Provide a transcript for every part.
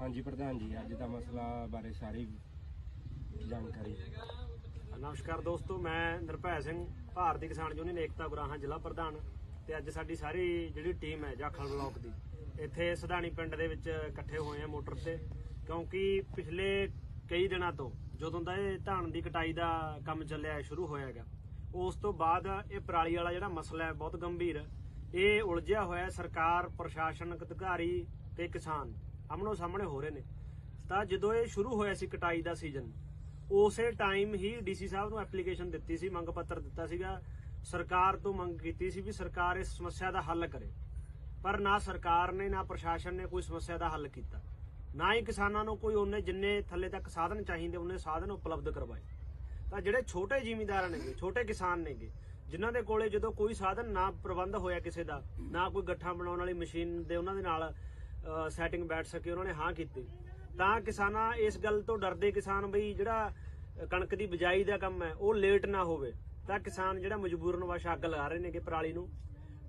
हाँ जी प्रधान जी, अज का मसला बारे सारी जानकारी। नमस्कार दोस्तों, मैं ਨਿਰਭੈ ਸਿੰਘ ਭਾਰਤੀ ਕਿਸਾਨ ਯੂਨੀਅਨ ਏਕਤਾ ਗੁਰਾਹਾਂ ਜ਼ਿਲ੍ਹਾ ਪ੍ਰਧਾਨ ਤੇ ਅੱਜ ਸਾਡੀ ਸਾਰੀ ਜਿਹੜੀ ਟੀਮ ਹੈ ਜਾਖਲ ਬਲਾਕ ਦੀ ਇੱਥੇ ਸਧਾਣੀ ਪਿੰਡ ਦੇ ਵਿੱਚ ਇਕੱਠੇ ਹੋਏ ਆ ਮੋਟਰ ਤੇ, ਕਿਉਂਕਿ ਪਿਛਲੇ ਕਈ ਦਿਨਾਂ ਤੋਂ ਜਦੋਂ ਦਾ ਇਹ ਧਾਨ ਦੀ ਕਟਾਈ ਦਾ ਕੰਮ ਚੱਲਿਆ ਸ਼ੁਰੂ ਹੋਇਆਗਾ, ਉਸ ਤੋਂ ਬਾਅਦ ਇਹ ਪਰਾਲੀ ਵਾਲਾ ਜਿਹੜਾ ਮਸਲਾ ਹੈ ਬਹੁਤ ਗੰਭੀਰ, ਇਹ ਉਲਝਿਆ ਹੋਇਆ। ਸਰਕਾਰ, ਪ੍ਰਸ਼ਾਸਨਿਕ ਅਧਿਕਾਰੀ ਤੇ ਕਿਸਾਨ ਆਮਣੋ ਸਾਹਮਣੇ ਹੋ ਰਹੇ ਨੇ। ਤਾਂ ਜਦੋਂ ਇਹ ਸ਼ੁਰੂ ਹੋਇਆ ਸੀ ਕਟਾਈ ਦਾ ਸੀਜ਼ਨ, ਉਸੇ ਟਾਈਮ ਹੀ ਡੀਸੀ ਸਾਹਿਬ ਨੂੰ ਐਪਲੀਕੇਸ਼ਨ ਦਿੱਤੀ ਸੀ, ਮੰਗ ਪੱਤਰ ਦਿੱਤਾ ਸੀਗਾ, ਸਰਕਾਰ ਤੋਂ ਮੰਗ ਕੀਤੀ ਸੀ ਵੀ ਸਰਕਾਰ ਇਸ ਸਮੱਸਿਆ ਦਾ ਹੱਲ ਕਰੇ। ਪਰ ਨਾ ਸਰਕਾਰ ਨੇ ਨਾ ਪ੍ਰਸ਼ਾਸਨ ਨੇ ਕੋਈ ਸਮੱਸਿਆ ਦਾ ਹੱਲ ਕੀਤਾ, ਨਾ ਹੀ ਕਿਸਾਨਾਂ ਨੂੰ ਕੋਈ ਉਹਨੇ ਜਿੰਨੇ ਥੱਲੇ ਤੱਕ ਸਾਧਨ ਚਾਹੀਦੇ ਉਹਨੇ ਸਾਧਨ ਉਪਲਬਧ ਕਰਵਾਏ। ਤਾਂ ਜਿਹੜੇ ਛੋਟੇ ਜ਼ਿਮੀਂਦਾਰ ਨੇਗੇ, ਛੋਟੇ ਕਿਸਾਨ ਨੇਗੇ, ਜਿਨ੍ਹਾਂ ਦੇ ਕੋਲੇ ਜਦੋਂ ਕੋਈ ਸਾਧਨ ਨਾ ਪ੍ਰਬੰਧ ਹੋਇਆ ਕਿਸੇ ਦਾ, ਨਾ ਕੋਈ ਗੱਠਾਂ ਬਣਾਉਣ ਵਾਲੀ ਮਸ਼ੀਨ ਦੇ ਉਹਨਾਂ ਦੇ ਨਾਲ ਸੈਟਿੰਗ ਬੈਠ ਸਕੇ, ਉਹਨਾਂ ਨੇ ਹਾਂ ਕੀਤੀ। ਤਾਂ ਕਿਸਾਨਾਂ ਇਸ ਗੱਲ ਤੋਂ ਡਰਦੇ ਕਿਸਾਨ ਬਈ ਜਿਹੜਾ ਕਣਕ ਦੀ ਬਿਜਾਈ ਦਾ ਕੰਮ ਹੈ ਉਹ ਲੇਟ ਨਾ ਹੋਵੇ, ਤਾਂ ਕਿਸਾਨ ਜਿਹੜਾ ਮਜਬੂਰਨ ਵਸ਼ ਅੱਗ ਲਗਾ ਰਹੇ ਨੇਗੇ ਪਰਾਲੀ ਨੂੰ।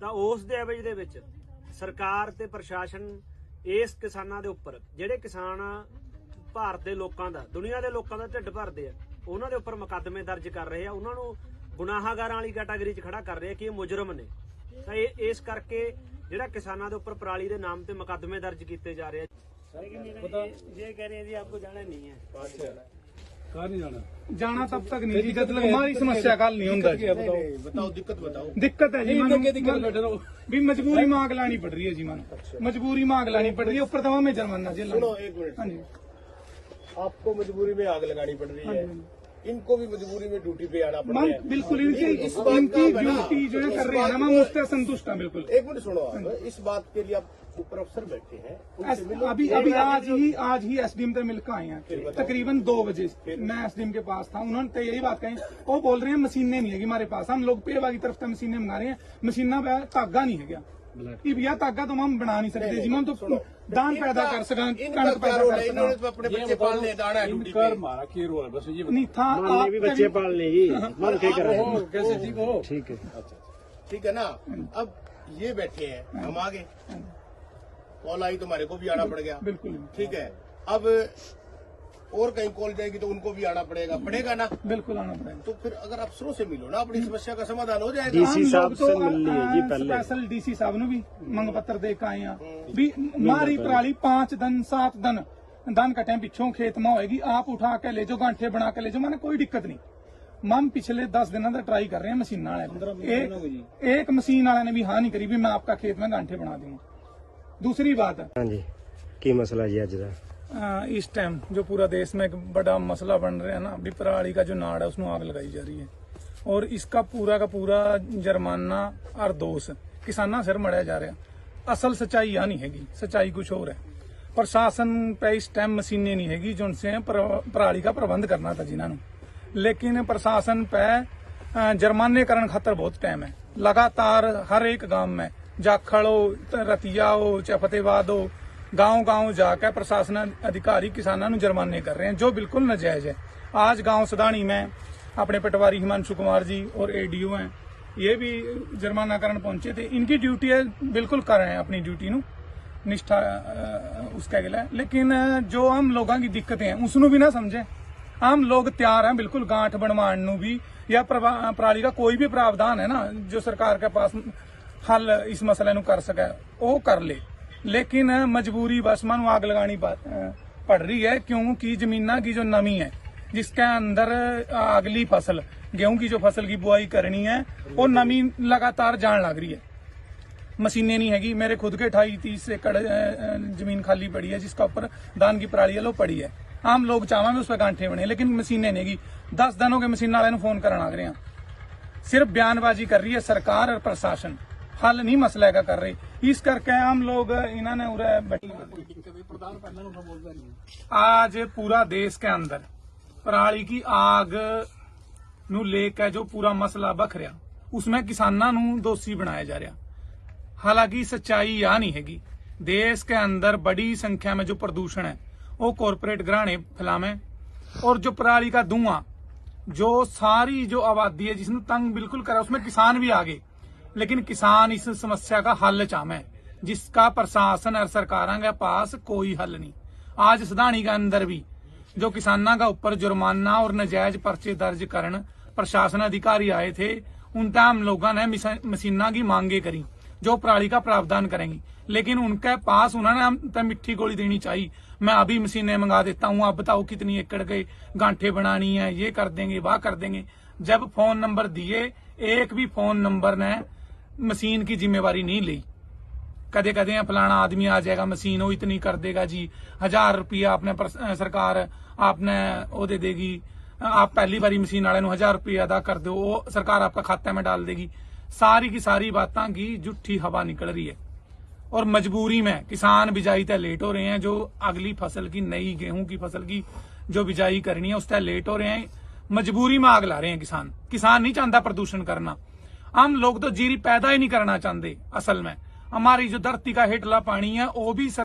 ਤਾਂ ਉਸ ਦੇ ਐਵਜ ਦੇ ਵਿੱਚ ਸਰਕਾਰ ਤੇ ਪ੍ਰਸ਼ਾਸਨ ਇਸ ਕਿਸਾਨਾਂ ਦੇ ਉੱਪਰ, ਜਿਹੜੇ ਕਿਸਾਨ ਭਾਰਤ ਦੇ ਲੋਕਾਂ ਦਾ, ਦੁਨੀਆ ਦੇ ਲੋਕਾਂ ਦਾ ਢਿੱਡ ਭਰਦੇ ਆ, ਉਹਨਾਂ ਦੇ ਉੱਪਰ ਮੁਕੱਦਮੇ ਦਰਜ ਕਰ ਰਹੇ ਆ, ਉਹਨਾਂ ਨੂੰ ਗੁਨਾਹਗਾਰਾਂ ਵਾਲੀ ਕੈਟਾਗਰੀ 'ਚ ਖੜਾ ਕਰ ਰਹੇ ਆ ਕਿ ਇਹ ਮੁਜਰਮ ਨੇ। ਤਾਂ ਇਹ ਇਸ ਕਰਕੇ ਜਿਹੜਾ ਕਿਸਾਨਾਂ ਦੇ ਉੱਪਰ ਪਰਾਲੀ ਦੇ ਨਾਮ ਤੇ ਮੁਕੱਦਮੇ ਦਰਜ ਕੀਤੇ ਜਾ ਰਹੇ ਆ। ये कह रहे हैं जी आपको जाना नहीं है। कहाँ नहीं जाना? जाना तब तक नहीं जी जब तक हमारी समस्या का हल नहीं होता। बताओ दिक्कत बताओ। दिक्कत है जी, भी मजबूरी मांग लानी पड़ रही है जी, मानो मजबूरी मांग लानी पड़ रही है, ऊपर तमाम में जुर्माना जेल। सुनो एक मिनट, हाँ जी, आपको मजबूरी में आग लगानी पड़ रही है, इनको भी मजबूरी में ड्यूटी पे आना पड़ रहा है। बिल्कुल इनकी ड्यूटी जो है कर रहे हैं ना, मैं उससे संतुष्ट हूँ बिल्कुल। एक मिनट सुनो, आप इस बात के लिए आप ऊपर अफसर बैठे हैं, उनसे मिलो। अभी आज ही एसडीएम से मिलकर आए हैं तकरीबन 2 बजे। मैं एसडीएम के पास था, उन्होंने तो यही बात कही, वो बोल रहे हैं मशीनें नहीं है हमारे पास, हम लोग पेवा की तरफ से मशीनें मंगा रहे हैं, मशीना पे धागा नहीं है क्या भैया, धागा तो हम बना नहीं सकते जी, हम तो दान पैदा कर सकें, कणक पैदा कर सकें। अपने बच्चे पालने दाना ड्यूटी पे मारा की रोल बस ये नहीं था, भी बच्चे पालने जी मन के कर रहे हैं। कैसे ठीक हो? ठीक है, अच्छा ठीक है ना। अब ये बैठे हैं, हम आगे कॉल आई तो हमारे को भी आना पड़ गया, बिल्कुल ठीक है। अब और कहीं कॉल जाएगी तो उनको भी आना पड़ेगा ना, बिल्कुल आना पड़ेगा। तो फिर अगर अफसरों से मिलो ना, अपनी समस्या का समाधान हो जाएगा। डीसी साहब से मिल लिए जी पहले, स्पेशल डीसी साहब ने भी मंग पत्र दे के आए हैं भी मारी पराली 5 दिन 7 दिन दान कटे पिछों खेत में होएगी, आप उठा के ले जाओ, गांठे बना के ले जाओ, मैंने कोई दिक्कत नहीं। हम पिछले 10 दिनों से ट्राई कर रहे हैं मशीन वाले, एक मशीन वाले ने भी हाँ नहीं करी भी मैं आपका खेत में गांठे बना दूंगा। दूसरी बात है, हाँ जी, की मसला जी अज दा इस टाइम जो पूरा देश में एक बड़ा मसला बन रहा है ना, भी पराली का जो नाड़ है उसमें आग लगाई जा रही है, और इसका पूरा का पूरा जुर्माना और दोष किसाना सिर मढ़िया जा रहा। असल सच्चाई यह नहीं हैगी, सच्चाई कुछ और है। प्रशासन पे इस टाइम मशीनें नहीं हैगी जो उनसे पराली का प्रबंध करना था जिन्होंने, लेकिन प्रशासन पे जुर्माने करने खातर बहुत टाइम है। लगातार हर एक गांव में, जाखड़ हो, रतिया हो, चाहे फतेहबाद हो, गांव जाकर प्रशासन अधिकारी किसानों को जुर्माने कर रहे हैं, जो बिल्कुल नाजायज है। आज गांव सदानी में अपने पटवारी हिमांशु कुमार जी और एडीओ हैं, ये भी जुर्माना करने पहुंचे थे। इनकी ड्यूटी है, बिल्कुल कर रहे हैं अपनी ड्यूटी नु निष्ठा उसका गिला, लेकिन जो हम लोगों की दिक्कतें हैं उसनों भी ना समझे। हम लोग तैयार हैं बिल्कुल गांठ बनवाने नू भी, या पराली का कोई भी प्रावधान है ना जो सरकार के पास हल इस मसले नु कर सके वो कर ले, लेकिन मजबूरी बस मानो आग लगानी पड़ रही है, क्योंकि जमीना की जो नमी है जिसके अंदर अगली फसल, गेहूं की जो फसल की बुआई करनी है, वो नमी लगातार जान लग रही है। मशीनें नहीं हैगी, मेरे खुद के 28-30 एकड़ जमीन खाली पड़ी है जिसका ऊपर धान की पराली लो पड़ी है। आम लोग चाहवा उस पर गांठे बने, लेकिन मशीनें नहीं हैगी। 10 दिनों के मशीन वाले फोन करना लग रहे हैं, सिर्फ बयानबाजी कर रही है सरकार और प्रशासन, हल नहीं मसले का कर रही। इस करके हम लोग इन्होंने आज पूरा देश के अंदर पराली की आग नू लेकर जो पूरा मसला बख रहा, उसमें किसानों नू दोषी बनाया जा रहा। हालांकि सच्चाई यह नहीं हैगी, देश के अंदर बड़ी संख्या में जो प्रदूषण है वो कॉरपोरेट घराने फैलावे, और जो पराली का धुआं जो सारी जो आबादी है जिसने तंग बिल्कुल करा, उसमें किसान भी आगे, लेकिन किसान इस समस्या का हल चाहे, जिसका प्रशासन और सरकारों के पास कोई हल नहीं। आज सधानी के अंदर भी जो किसानों का ऊपर जुर्माना और नाजायज पर्चे दर्ज करन प्रशासन अधिकारी आए थे, उन तक हम लोगों ने मशीना की मांगे करी जो पराली का प्रावधान करेंगी, लेकिन उनके पास उन्होंने हम तो मिट्टी गोली देनी चाहिए, मैं अभी मशीनें मंगा देता हूँ, आप बताओ कितनी एकड़ के गांठे बनानी है, ये कर देंगे वाह कर देंगे। जब फोन नंबर दिए, एक भी फोन नंबर ने मशीन की जिम्मेवारी नहीं ली। कदे कदे फलाना आदमी आ जाएगा, मशीन वो इतनी कर देगा जी, 1000 रुपया आपने सरकार आपने वो दे देगी, आप पहली बारी मशीन वाले 1000 रुपया अदा कर दो, वो सरकार आपका खाते में डाल देगी। सारी की सारी बातें की झूठी हवा निकल रही है और मजबूरी में किसान बिजाई तय लेट हो रहे हैं। जो अगली फसल की नई गेहूं की फसल की जो बिजाई करनी है उस तय लेट हो रहे हैं, मजबूरी में आग ला रहे हैं किसान। किसान नहीं चाहता प्रदूषण करना, हम लोग तो जीरी पैदा ही नहीं करना चाहते। असल में हमारी जो धरती का हेठला पानी है वो भी 2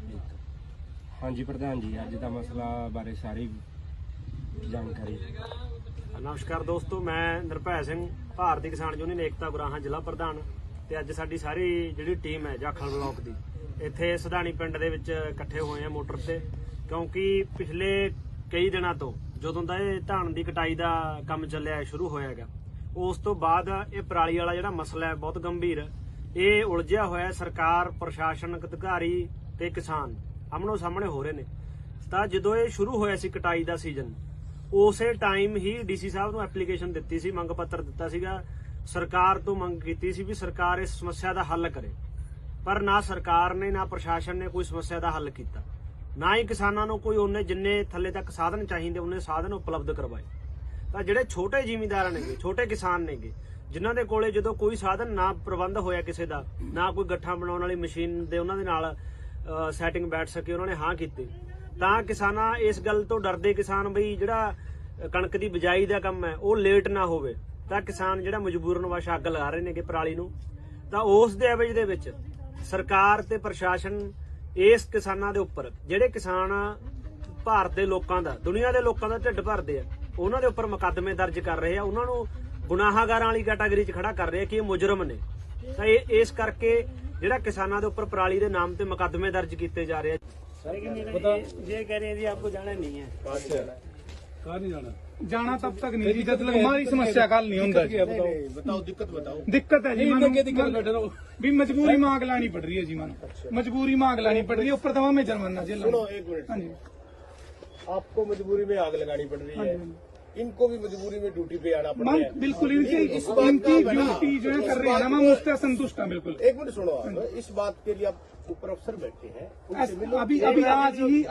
1। हाँ जी प्रधान जी, अज का मसला बारे सारी जानकारी। नमस्कार दोस्तों, मैं ਨਿਰਭੈ ਸਿੰਘ ਭਾਰਤੀ ਕਿਸਾਨ ਯੂਨੀਅਨ ਏਕਤਾ ਗੁਰਾਹਾਂ ਜ਼ਿਲ੍ਹਾ ਪ੍ਰਧਾਨ ਤੇ ਅੱਜ ਸਾਡੀ ਸਾਰੀ ਜਿਹੜੀ ਟੀਮ ਹੈ ਜਾਖਲ ਬਲਾਕ ਦੀ ਇੱਥੇ ਸਧਾਣੀ ਪਿੰਡ ਦੇ ਵਿੱਚ ਇਕੱਠੇ ਹੋਏ ਆ ਮੋਟਰ ਤੇ, ਕਿਉਂਕਿ ਪਿਛਲੇ ਕਈ ਦਿਨਾਂ ਤੋਂ ਜਦੋਂ ਦਾ ਇਹ ਧਾਨ ਦੀ ਕਟਾਈ ਦਾ ਕੰਮ ਚੱਲਿਆ ਸ਼ੁਰੂ ਹੋਇਆ ਹੈਗਾ, ਉਸ ਤੋਂ ਬਾਅਦ ਇਹ ਪਰਾਲੀ ਵਾਲਾ ਜਿਹੜਾ ਮਸਲਾ ਹੈ ਬਹੁਤ ਗੰਭੀਰ, ਇਹ ਉਲਝਿਆ ਹੋਇਆ। ਸਰਕਾਰ, ਪ੍ਰਸ਼ਾਸਨਿਕ ਅਧਿਕਾਰੀ ਤੇ ਕਿਸਾਨ ਆਮਣੋ ਸਾਹਮਣੇ ਹੋ ਰਹੇ ਨੇ। ਤਾਂ ਜਦੋਂ ਇਹ ਸ਼ੁਰੂ ਹੋਇਆ ਸੀ ਕਟਾਈ ਦਾ ਸੀਜ਼ਨ, ਉਸੇ ਟਾਈਮ ਹੀ ਡੀਸੀ ਸਾਹਿਬ ਨੂੰ ਐਪਲੀਕੇਸ਼ਨ ਦਿੱਤੀ ਸੀ, ਮੰਗ ਪੱਤਰ ਦਿੱਤਾ ਸੀਗਾ, ਸਰਕਾਰ ਤੋਂ ਮੰਗ ਕੀਤੀ ਸੀ ਵੀ ਸਰਕਾਰ ਇਸ ਸਮੱਸਿਆ ਦਾ ਹੱਲ ਕਰੇ। ਪਰ ਨਾ ਸਰਕਾਰ ਨੇ ਨਾ ਪ੍ਰਸ਼ਾਸਨ ਨੇ ਕੋਈ ਸਮੱਸਿਆ ਦਾ ਹੱਲ ਕੀਤਾ, ਨਾ ਹੀ ਕਿਸਾਨਾਂ ਨੂੰ ਕੋਈ ਉਹਨੇ ਜਿੰਨੇ ਥੱਲੇ ਤੱਕ ਸਾਧਨ ਚਾਹੀਦੇ ਉਹਨੇ ਸਾਧਨ ਉਪਲਬਧ ਕਰਵਾਏ। ਤਾਂ ਜਿਹੜੇ ਛੋਟੇ ਜ਼ਿਮੀਂਦਾਰ ਨੇਗੇ, ਛੋਟੇ ਕਿਸਾਨ ਨੇਗੇ, ਜਿਨ੍ਹਾਂ ਦੇ ਕੋਲੇ ਜਦੋਂ ਕੋਈ ਸਾਧਨ ਨਾ ਪ੍ਰਬੰਧ ਹੋਇਆ ਕਿਸੇ ਦਾ, ਨਾ ਕੋਈ ਗੱਠਾਂ ਬਣਾਉਣ ਵਾਲੀ ਮਸ਼ੀਨ ਦੇ ਉਹਨਾਂ ਦੇ ਨਾਲ ਸੈਟਿੰਗ ਬੈਠ ਸਕੇ, ਉਹਨਾਂ ਨੇ ਹਾਂ ਕੀਤੀ। ਤਾਂ ਕਿਸਾਨਾਂ ਇਸ ਗੱਲ ਤੋਂ ਡਰਦੇ ਕਿਸਾਨ ਬਈ ਜਿਹੜਾ ਕਣਕ ਦੀ ਬਿਜਾਈ ਦਾ ਕੰਮ ਹੈ ਉਹ ਲੇਟ ਨਾ ਹੋਵੇ, ਤਾਂ ਕਿਸਾਨ ਜਿਹੜਾ ਮਜਬੂਰਨ ਵਸ਼ ਅੱਗ ਲਗਾ ਰਹੇ ਨੇਗੇ ਪਰਾਲੀ ਨੂੰ। ਤਾਂ ਉਸ ਦੇ ਐਵਜ ਦੇ ਵਿੱਚ ਸਰਕਾਰ ਤੇ ਪ੍ਰਸ਼ਾਸਨ ਇਸ ਕਿਸਾਨਾਂ ਦੇ ਉੱਪਰ, ਜਿਹੜੇ ਕਿਸਾਨ ਭਾਰਤ ਦੇ ਲੋਕਾਂ ਦਾ, ਦੁਨੀਆ ਦੇ ਲੋਕਾਂ ਦਾ ਢਿੱਡ ਭਰਦੇ ਆ, ਉਹਨਾਂ ਦੇ ਉੱਪਰ ਮੁਕੱਦਮੇ ਦਰਜ ਕਰ ਰਹੇ ਆ, ਉਹਨਾਂ ਨੂੰ ਗੁਨਾਹਗਾਰਾਂ ਵਾਲੀ ਕੈਟਾਗਰੀ 'ਚ ਖੜਾ ਕਰ ਰਹੇ ਆ ਕਿ ਇਹ ਮੁਜਰਮ ਨੇ। ਤਾਂ ਇਹ ਇਸ ਕਰਕੇ ਜਿਹੜਾ ਕਿਸਾਨਾਂ ਦੇ ਉੱਪਰ ਪਰਾਲੀ ਦੇ ਨਾਮ ਤੇ ਮੁਕੱਦਮੇ ਦਰਜ ਕੀਤੇ ਜਾ ਰਹੇ ਆ। ये कह रहे हैं जी आपको जाना नहीं है, कहाँ नहीं जाना? जाना तब तक नहीं जब तक हमारी समस्या का हल नहीं होता। बताओ, दिक्कत बताओ। दिक्कत है जी, भी मजबूरी में आग लानी पड़ रही है जी, मानो मजबूरी में आग लानी पड़ रही है, ऊपर तो हमें जुर्माना जेल। सुनो एक मिनट, हाँ जी, आपको मजबूरी में आग लगानी पड़ रही है, इनको भी मजबूरी में ड्यूटी पे आना पड़ रहा है। बिल्कुल इनकी ड्यूटी जो है कर रही है ना, हम उससे संतुष्ट हैं बिल्कुल। एक मिनट सुनो, आप इस बात के लिए आप ऊपर अफसर बैठे हैं, उनसे मिलो। अभी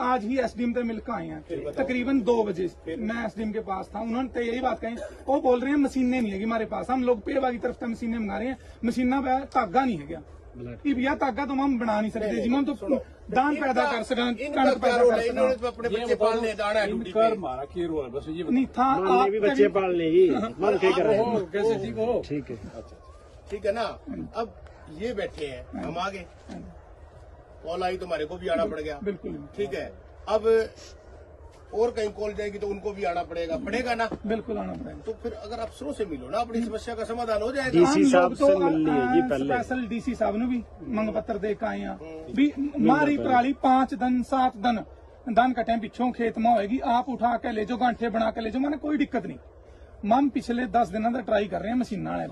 आज ही एसडीएम पे मिलकर आए हैं, तकरीबन 2 बजे मैं एसडीएम के पास था, उन्होंने तो यही बात कही, वो बोल रहे हैं मशीनें नहीं है हमारे पास, हम लोग पेवा की तरफ से मशीनें मंगा रहे हैं, मशीना पे धागा नहीं है क्या भैया, धागा तो हम बना नहीं सकते जी, हम तो दान पैदा कर सकें, कणक पैदा कर सकें। अपने बच्चे पालने दाना है ड्यूटी पे। नहीं था आप भी बच्चे पाल लेगी, मन क्या कर रहे हैं, कैसे ठीक है, ठीक है ना। अब ये बैठे हैं, हम आगे कॉल आई तो हमारे को भी आना पड़ गया, बिल्कुल ठीक है। अब और कहीं कॉल जाएगी तो उनको भी आना पड़ेगा ना, बिल्कुल आना पड़ेगा। तो फिर अगर अफसरों से मिलो ना, अपनी समस्या का समाधान हो जाएगा। डीसी साहब से मिल लिए जी पहले, स्पेशल डीसी साहब ने भी मंग पत्र दे के आए हैं भी मारी पराली 5 दिन 7 दिन दान कटे पिछों खेत में होएगी, आप उठा के ले जाओ, गांठे बना के ले जाओ, मैंने कोई दिक्कत नहीं। हम पिछले 10 दिनों का ट्राई कर रहे हैं मशीन वाले,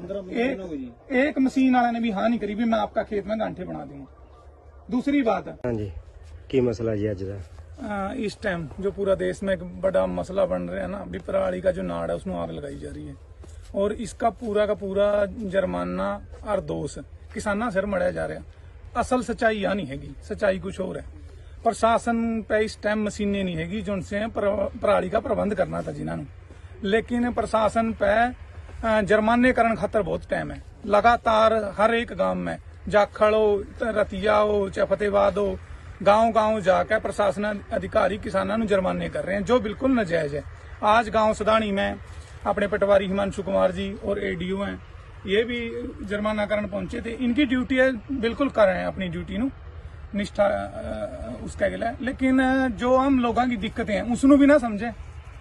एक मशीन वाले ने भी हाँ नहीं करी भी मैं आपका खेत में गांठे बना दूंगा। दूसरी बात है, हाँ जी, की मसला जी अज का इस टाइम जो पूरा देश में एक बड़ा मसला बन रहा है ना, भी पराली का जो नाड़ है उसमें आग लगाई जा रही है, और इसका पूरा का पूरा जुर्माना और दोष किसाना सिर मढ़िया जा रहा। असल सच्चाई यह नहीं हैगी, सच्चाई कुछ और है। प्रशासन पे इस टाइम मशीनें नहीं हैगी जो उनसे पराली का प्रबंध करना था जिन्होंने, लेकिन प्रशासन पे जुर्माने करने खातर बहुत टाइम है। लगातार हर एक गांव में, जाखड़ हो, रतिया हो, चाहे फतेहबाद हो, गांव जाकर प्रशासन अधिकारी किसानों को जुर्माने कर रहे हैं जो बिल्कुल नाजायज है। आज गांव सदानी में अपने पटवारी हिमांशु कुमार जी और एडीओ हैं, ये भी जुर्माना करने पहुंचे थे। इनकी ड्यूटी है, बिल्कुल कर रहे हैं अपनी ड्यूटी नु निष्ठा उसके गिला, लेकिन जो हम लोगों की दिक्कतें हैं उसनों भी ना समझे।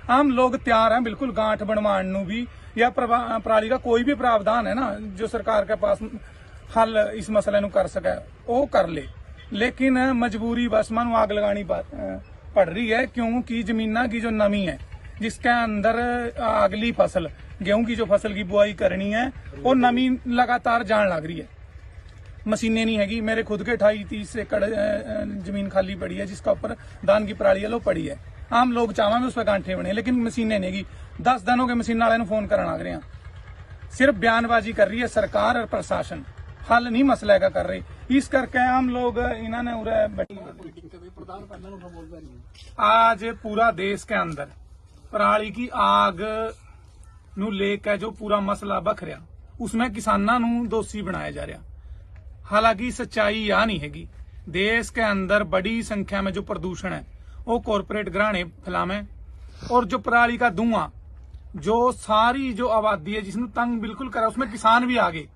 हम लोग तैयार हैं बिल्कुल गांठ बनवाण नू भी, या पराली का कोई भी प्रावधान है ना जो सरकार के पास हल इस मसले नु कर सके वो कर ले, लेकिन मजबूरी बस मानू आग लगानी पड़ रही है, क्योंकि जमीना की जो नमी है जिसके अंदर अगली फसल गेहूं की जो फसल की बुआई करनी है वो नमी लगातार जान लग रही है। मशीनें नहीं हैगी। मेरे खुद के 28-30 एकड़ जमीन खाली पड़ी है जिसका ऊपर धान की पराली लो पड़ी है। आम लोग चाहवे उस पर गांठे बने, लेकिन मशीनें नहीं हैगी। 10 दिनों के मशीन वाले फोन करन लग रहे हैं। सिर्फ बयानबाजी कर रही है सरकार और प्रशासन, हल नहीं मसले का कर रही। इस करके आम लोग इन्होंने आज पूरा देश के अंदर पराली की आग नू लेकर जो पूरा मसला बख रहा उसमें किसानां नू दोषी बनाया जा रहा। हालांकि सच्चाई यह नहीं हैगी। देश के अंदर बड़ी संख्या में जो प्रदूषण है वो कॉरपोरेट घराने फैलावे, और जो पराली का धुआं जो सारी जो आबादी है जिसने तंग बिल्कुल करा, उसमें किसान भी आगे।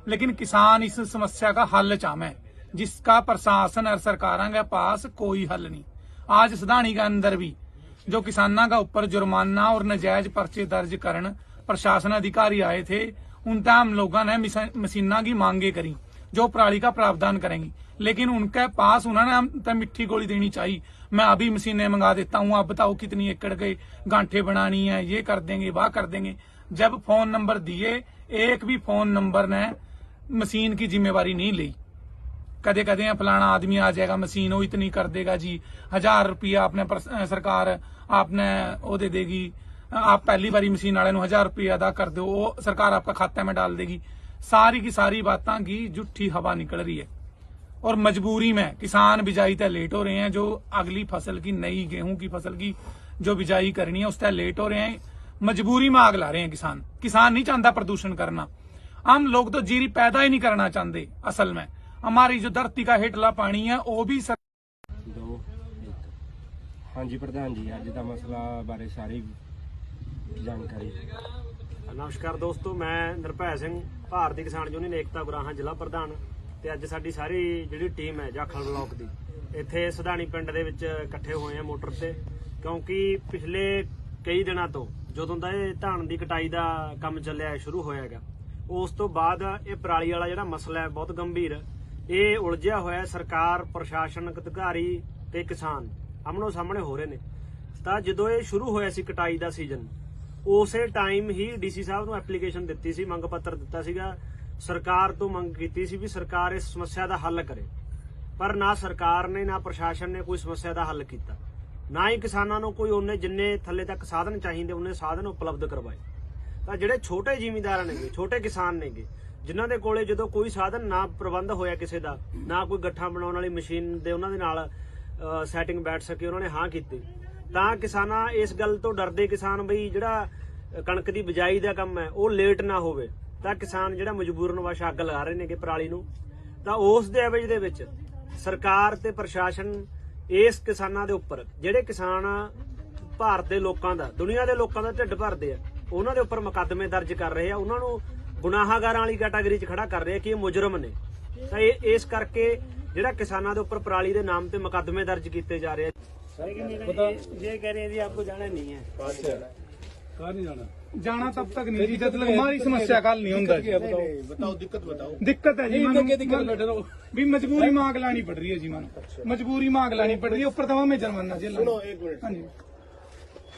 लेकिन किसान इस समस्या का हल चाहे, जिसका प्रशासन और सरकारों के पास कोई हल नहीं। आज सधानी के अंदर भी जो किसानों का ऊपर जुर्माना और नजायज पर्चे दर्ज करन प्रशासन अधिकारी आए थे, उनसे हम लोगों ने मशीना की मांगे करी जो पराली का प्रावधान करेंगी, लेकिन उनके पास उन्होंने हम मिट्टी गोली देनी चाहिए। मैं अभी मशीनें मंगा देता हूँ, आप बताओ कितनी एकड़ के गांठे बनानी है, ये कर देंगे वाह कर देंगे। जब फोन नंबर दिए, एक भी फोन नंबर ने मशीन की जिम्मेवारी नहीं ली। कदे कदे फलाना आदमी आ जाएगा, मशीन वो इतनी कर देगा जी, 1000 रुपया आपने सरकार आपने वो दे देगी, आप पहली बारी मशीन वाले 1000 रुपया अदा कर दो, वो सरकार आपका खाते में डाल देगी। सारी की सारी बातें की झूठी हवा निकल रही है, और मजबूरी में किसान बिजाई तय लेट हो रहे हैं। जो अगली फसल की नई गेहूं की फसल की जो बिजाई करनी है उस तय लेट हो रहे हैं। मजबूरी में आग ला रहे हैं किसान नहीं चाहता प्रदूषण करना। हम लोग तो जीरी पैदा ही नहीं करना चाहते। असल में हमारी जो धरती का हेठला पानी है वो भी ਹਾਂਜੀ ਪ੍ਰਧਾਨ ਜੀ, ਅੱਜ ਦਾ ਮਸਲਾ ਬਾਰੇ ਸਾਰੀ ਜਾਣਕਾਰੀ। ਨਮਸਕਾਰ ਦੋਸਤੋ, ਮੈਂ ਨਿਰਭੈ ਸਿੰਘ, ਭਾਰਤੀ ਕਿਸਾਨ ਯੂਨੀਅਨ ਏਕਤਾ ਗੁਰਾਹਾਂ ਜ਼ਿਲ੍ਹਾ ਪ੍ਰਧਾਨ। ਤੇ ਅੱਜ ਸਾਡੀ ਸਾਰੀ ਜਿਹੜੀ ਟੀਮ ਹੈ ਜਾਖਲ ਬਲਾਕ ਦੀ ਇੱਥੇ ਸਧਾਣੀ ਪਿੰਡ ਦੇ ਵਿੱਚ ਇਕੱਠੇ ਹੋਏ ਆ ਮੋਟਰ ਤੇ, ਕਿਉਂਕਿ ਪਿਛਲੇ ਕਈ ਦਿਨਾਂ ਤੋਂ ਜਦੋਂ ਦਾ ਇਹ ਧਾਨ ਦੀ ਕਟਾਈ ਦਾ ਕੰਮ ਚੱਲਿਆ ਸ਼ੁਰੂ ਹੋਇਆਗਾ, ਉਸ ਤੋਂ ਬਾਅਦ ਇਹ ਪਰਾਲੀ ਵਾਲਾ ਜਿਹੜਾ ਮਸਲਾ ਹੈ ਬਹੁਤ ਗੰਭੀਰ, ਇਹ ਉਲਝਿਆ ਹੋਇਆ। ਸਰਕਾਰ, ਪ੍ਰਸ਼ਾਸਨਿਕ ਅਧਿਕਾਰੀ ਤੇ ਕਿਸਾਨ ਆਮਣੋ ਸਾਹਮਣੇ ਹੋ ਰਹੇ ਨੇ। ਤਾਂ ਜਦੋਂ ਇਹ ਸ਼ੁਰੂ ਹੋਇਆ ਸੀ ਕਟਾਈ ਦਾ ਸੀਜ਼ਨ, ਉਸੇ ਟਾਈਮ ਹੀ ਡੀਸੀ ਸਾਹਿਬ ਨੂੰ ਐਪਲੀਕੇਸ਼ਨ ਦਿੱਤੀ ਸੀ, ਮੰਗ ਪੱਤਰ ਦਿੱਤਾ ਸੀਗਾ, ਸਰਕਾਰ ਤੋਂ ਮੰਗ ਕੀਤੀ ਸੀ ਵੀ ਸਰਕਾਰ ਇਸ ਸਮੱਸਿਆ ਦਾ ਹੱਲ ਕਰੇ। ਪਰ ਨਾ ਸਰਕਾਰ ਨੇ ਨਾ ਪ੍ਰਸ਼ਾਸਨ ਨੇ ਕੋਈ ਸਮੱਸਿਆ ਦਾ ਹੱਲ ਕੀਤਾ, ਨਾ ਹੀ ਕਿਸਾਨਾਂ ਨੂੰ ਕੋਈ ਉਹਨੇ ਜਿੰਨੇ ਥੱਲੇ ਤੱਕ ਸਾਧਨ ਚਾਹੀਦੇ ਉਹਨੇ ਸਾਧਨ ਉਪਲਬਧ ਕਰਵਾਏ। ਤਾਂ ਜਿਹੜੇ ਛੋਟੇ ਜ਼ਿਮੀਂਦਾਰ ਨੇਗੇ, ਛੋਟੇ ਕਿਸਾਨ ਨੇਗੇ, ਜਿਨ੍ਹਾਂ ਦੇ ਕੋਲੇ ਜਦੋਂ ਕੋਈ ਸਾਧਨ ਨਾ ਪ੍ਰਬੰਧ ਹੋਇਆ ਕਿਸੇ ਦਾ, ਨਾ ਕੋਈ ਗੱਠਾਂ ਬਣਾਉਣ ਵਾਲੀ ਮਸ਼ੀਨ ਦੇ ਉਹਨਾਂ ਦੇ ਨਾਲ ਸੈਟਿੰਗ ਬੈਠ ਸਕੇ, ਉਹਨਾਂ ਨੇ ਹਾਂ ਕੀਤੀ। ਤਾਂ ਕਿਸਾਨਾਂ ਇਸ ਗੱਲ ਤੋਂ ਡਰਦੇ ਕਿਸਾਨ ਬਈ ਜਿਹੜਾ ਕਣਕ ਦੀ ਬਿਜਾਈ ਦਾ ਕੰਮ ਹੈ ਉਹ ਲੇਟ ਨਾ ਹੋਵੇ, ਤਾਂ ਕਿਸਾਨ ਜਿਹੜਾ ਮਜਬੂਰਨ ਵਸ਼ ਅੱਗ ਲਗਾ ਰਹੇ ਨੇਗੇ ਪਰਾਲੀ ਨੂੰ। ਤਾਂ ਉਸ ਦੇ ਐਵਜ ਦੇ ਵਿੱਚ ਸਰਕਾਰ ਤੇ ਪ੍ਰਸ਼ਾਸਨ ਇਸ ਕਿਸਾਨਾਂ ਦੇ ਉੱਪਰ, ਜਿਹੜੇ ਕਿਸਾਨ ਭਾਰਤ ਦੇ ਲੋਕਾਂ ਦਾ, ਦੁਨੀਆ ਦੇ ਲੋਕਾਂ ਦਾ ਢਿੱਡ ਭਰਦੇ ਆ, ਉਹਨਾਂ ਦੇ ਉੱਪਰ ਮੁਕੱਦਮੇ ਦਰਜ ਕਰ ਰਹੇ ਆ, ਉਹਨਾਂ ਨੂੰ ਗੁਨਾਹਗਾਰਾਂ ਵਾਲੀ ਕੈਟਾਗਰੀ 'ਚ ਖੜਾ ਕਰ ਰਹੇ ਆ ਕਿ ਇਹ ਮੁਜਰਮ ਨੇ। ਤਾਂ ਇਸ ਕਰਕੇ ਜਿਹੜਾ ਕਿਸਾਨਾਂ ਦੇ ਉੱਪਰ ਪਰਾਲੀ ਦੇ ਨਾਮ ਤੇ ਮੁਕੱਦਮੇ ਦਰਜ ਕੀਤੇ ਜਾ ਰਹੇ ਆ। ये कह रहे हैं जी आपको जाना नहीं है, कहाँ नहीं जाना तब तक नहीं जी जब तक हमारी समस्या का हल नहीं होता। बताओ दिक्कत बताओ। दिक्कत है जी, भी मजबूरी में आग लानी पड़ रही है जी, मानो मजबूरी में आग लानी पड़ रही है, ऊपर तमाम में जुर्माना जेल। सुनो एक मिनट, हाँ जी,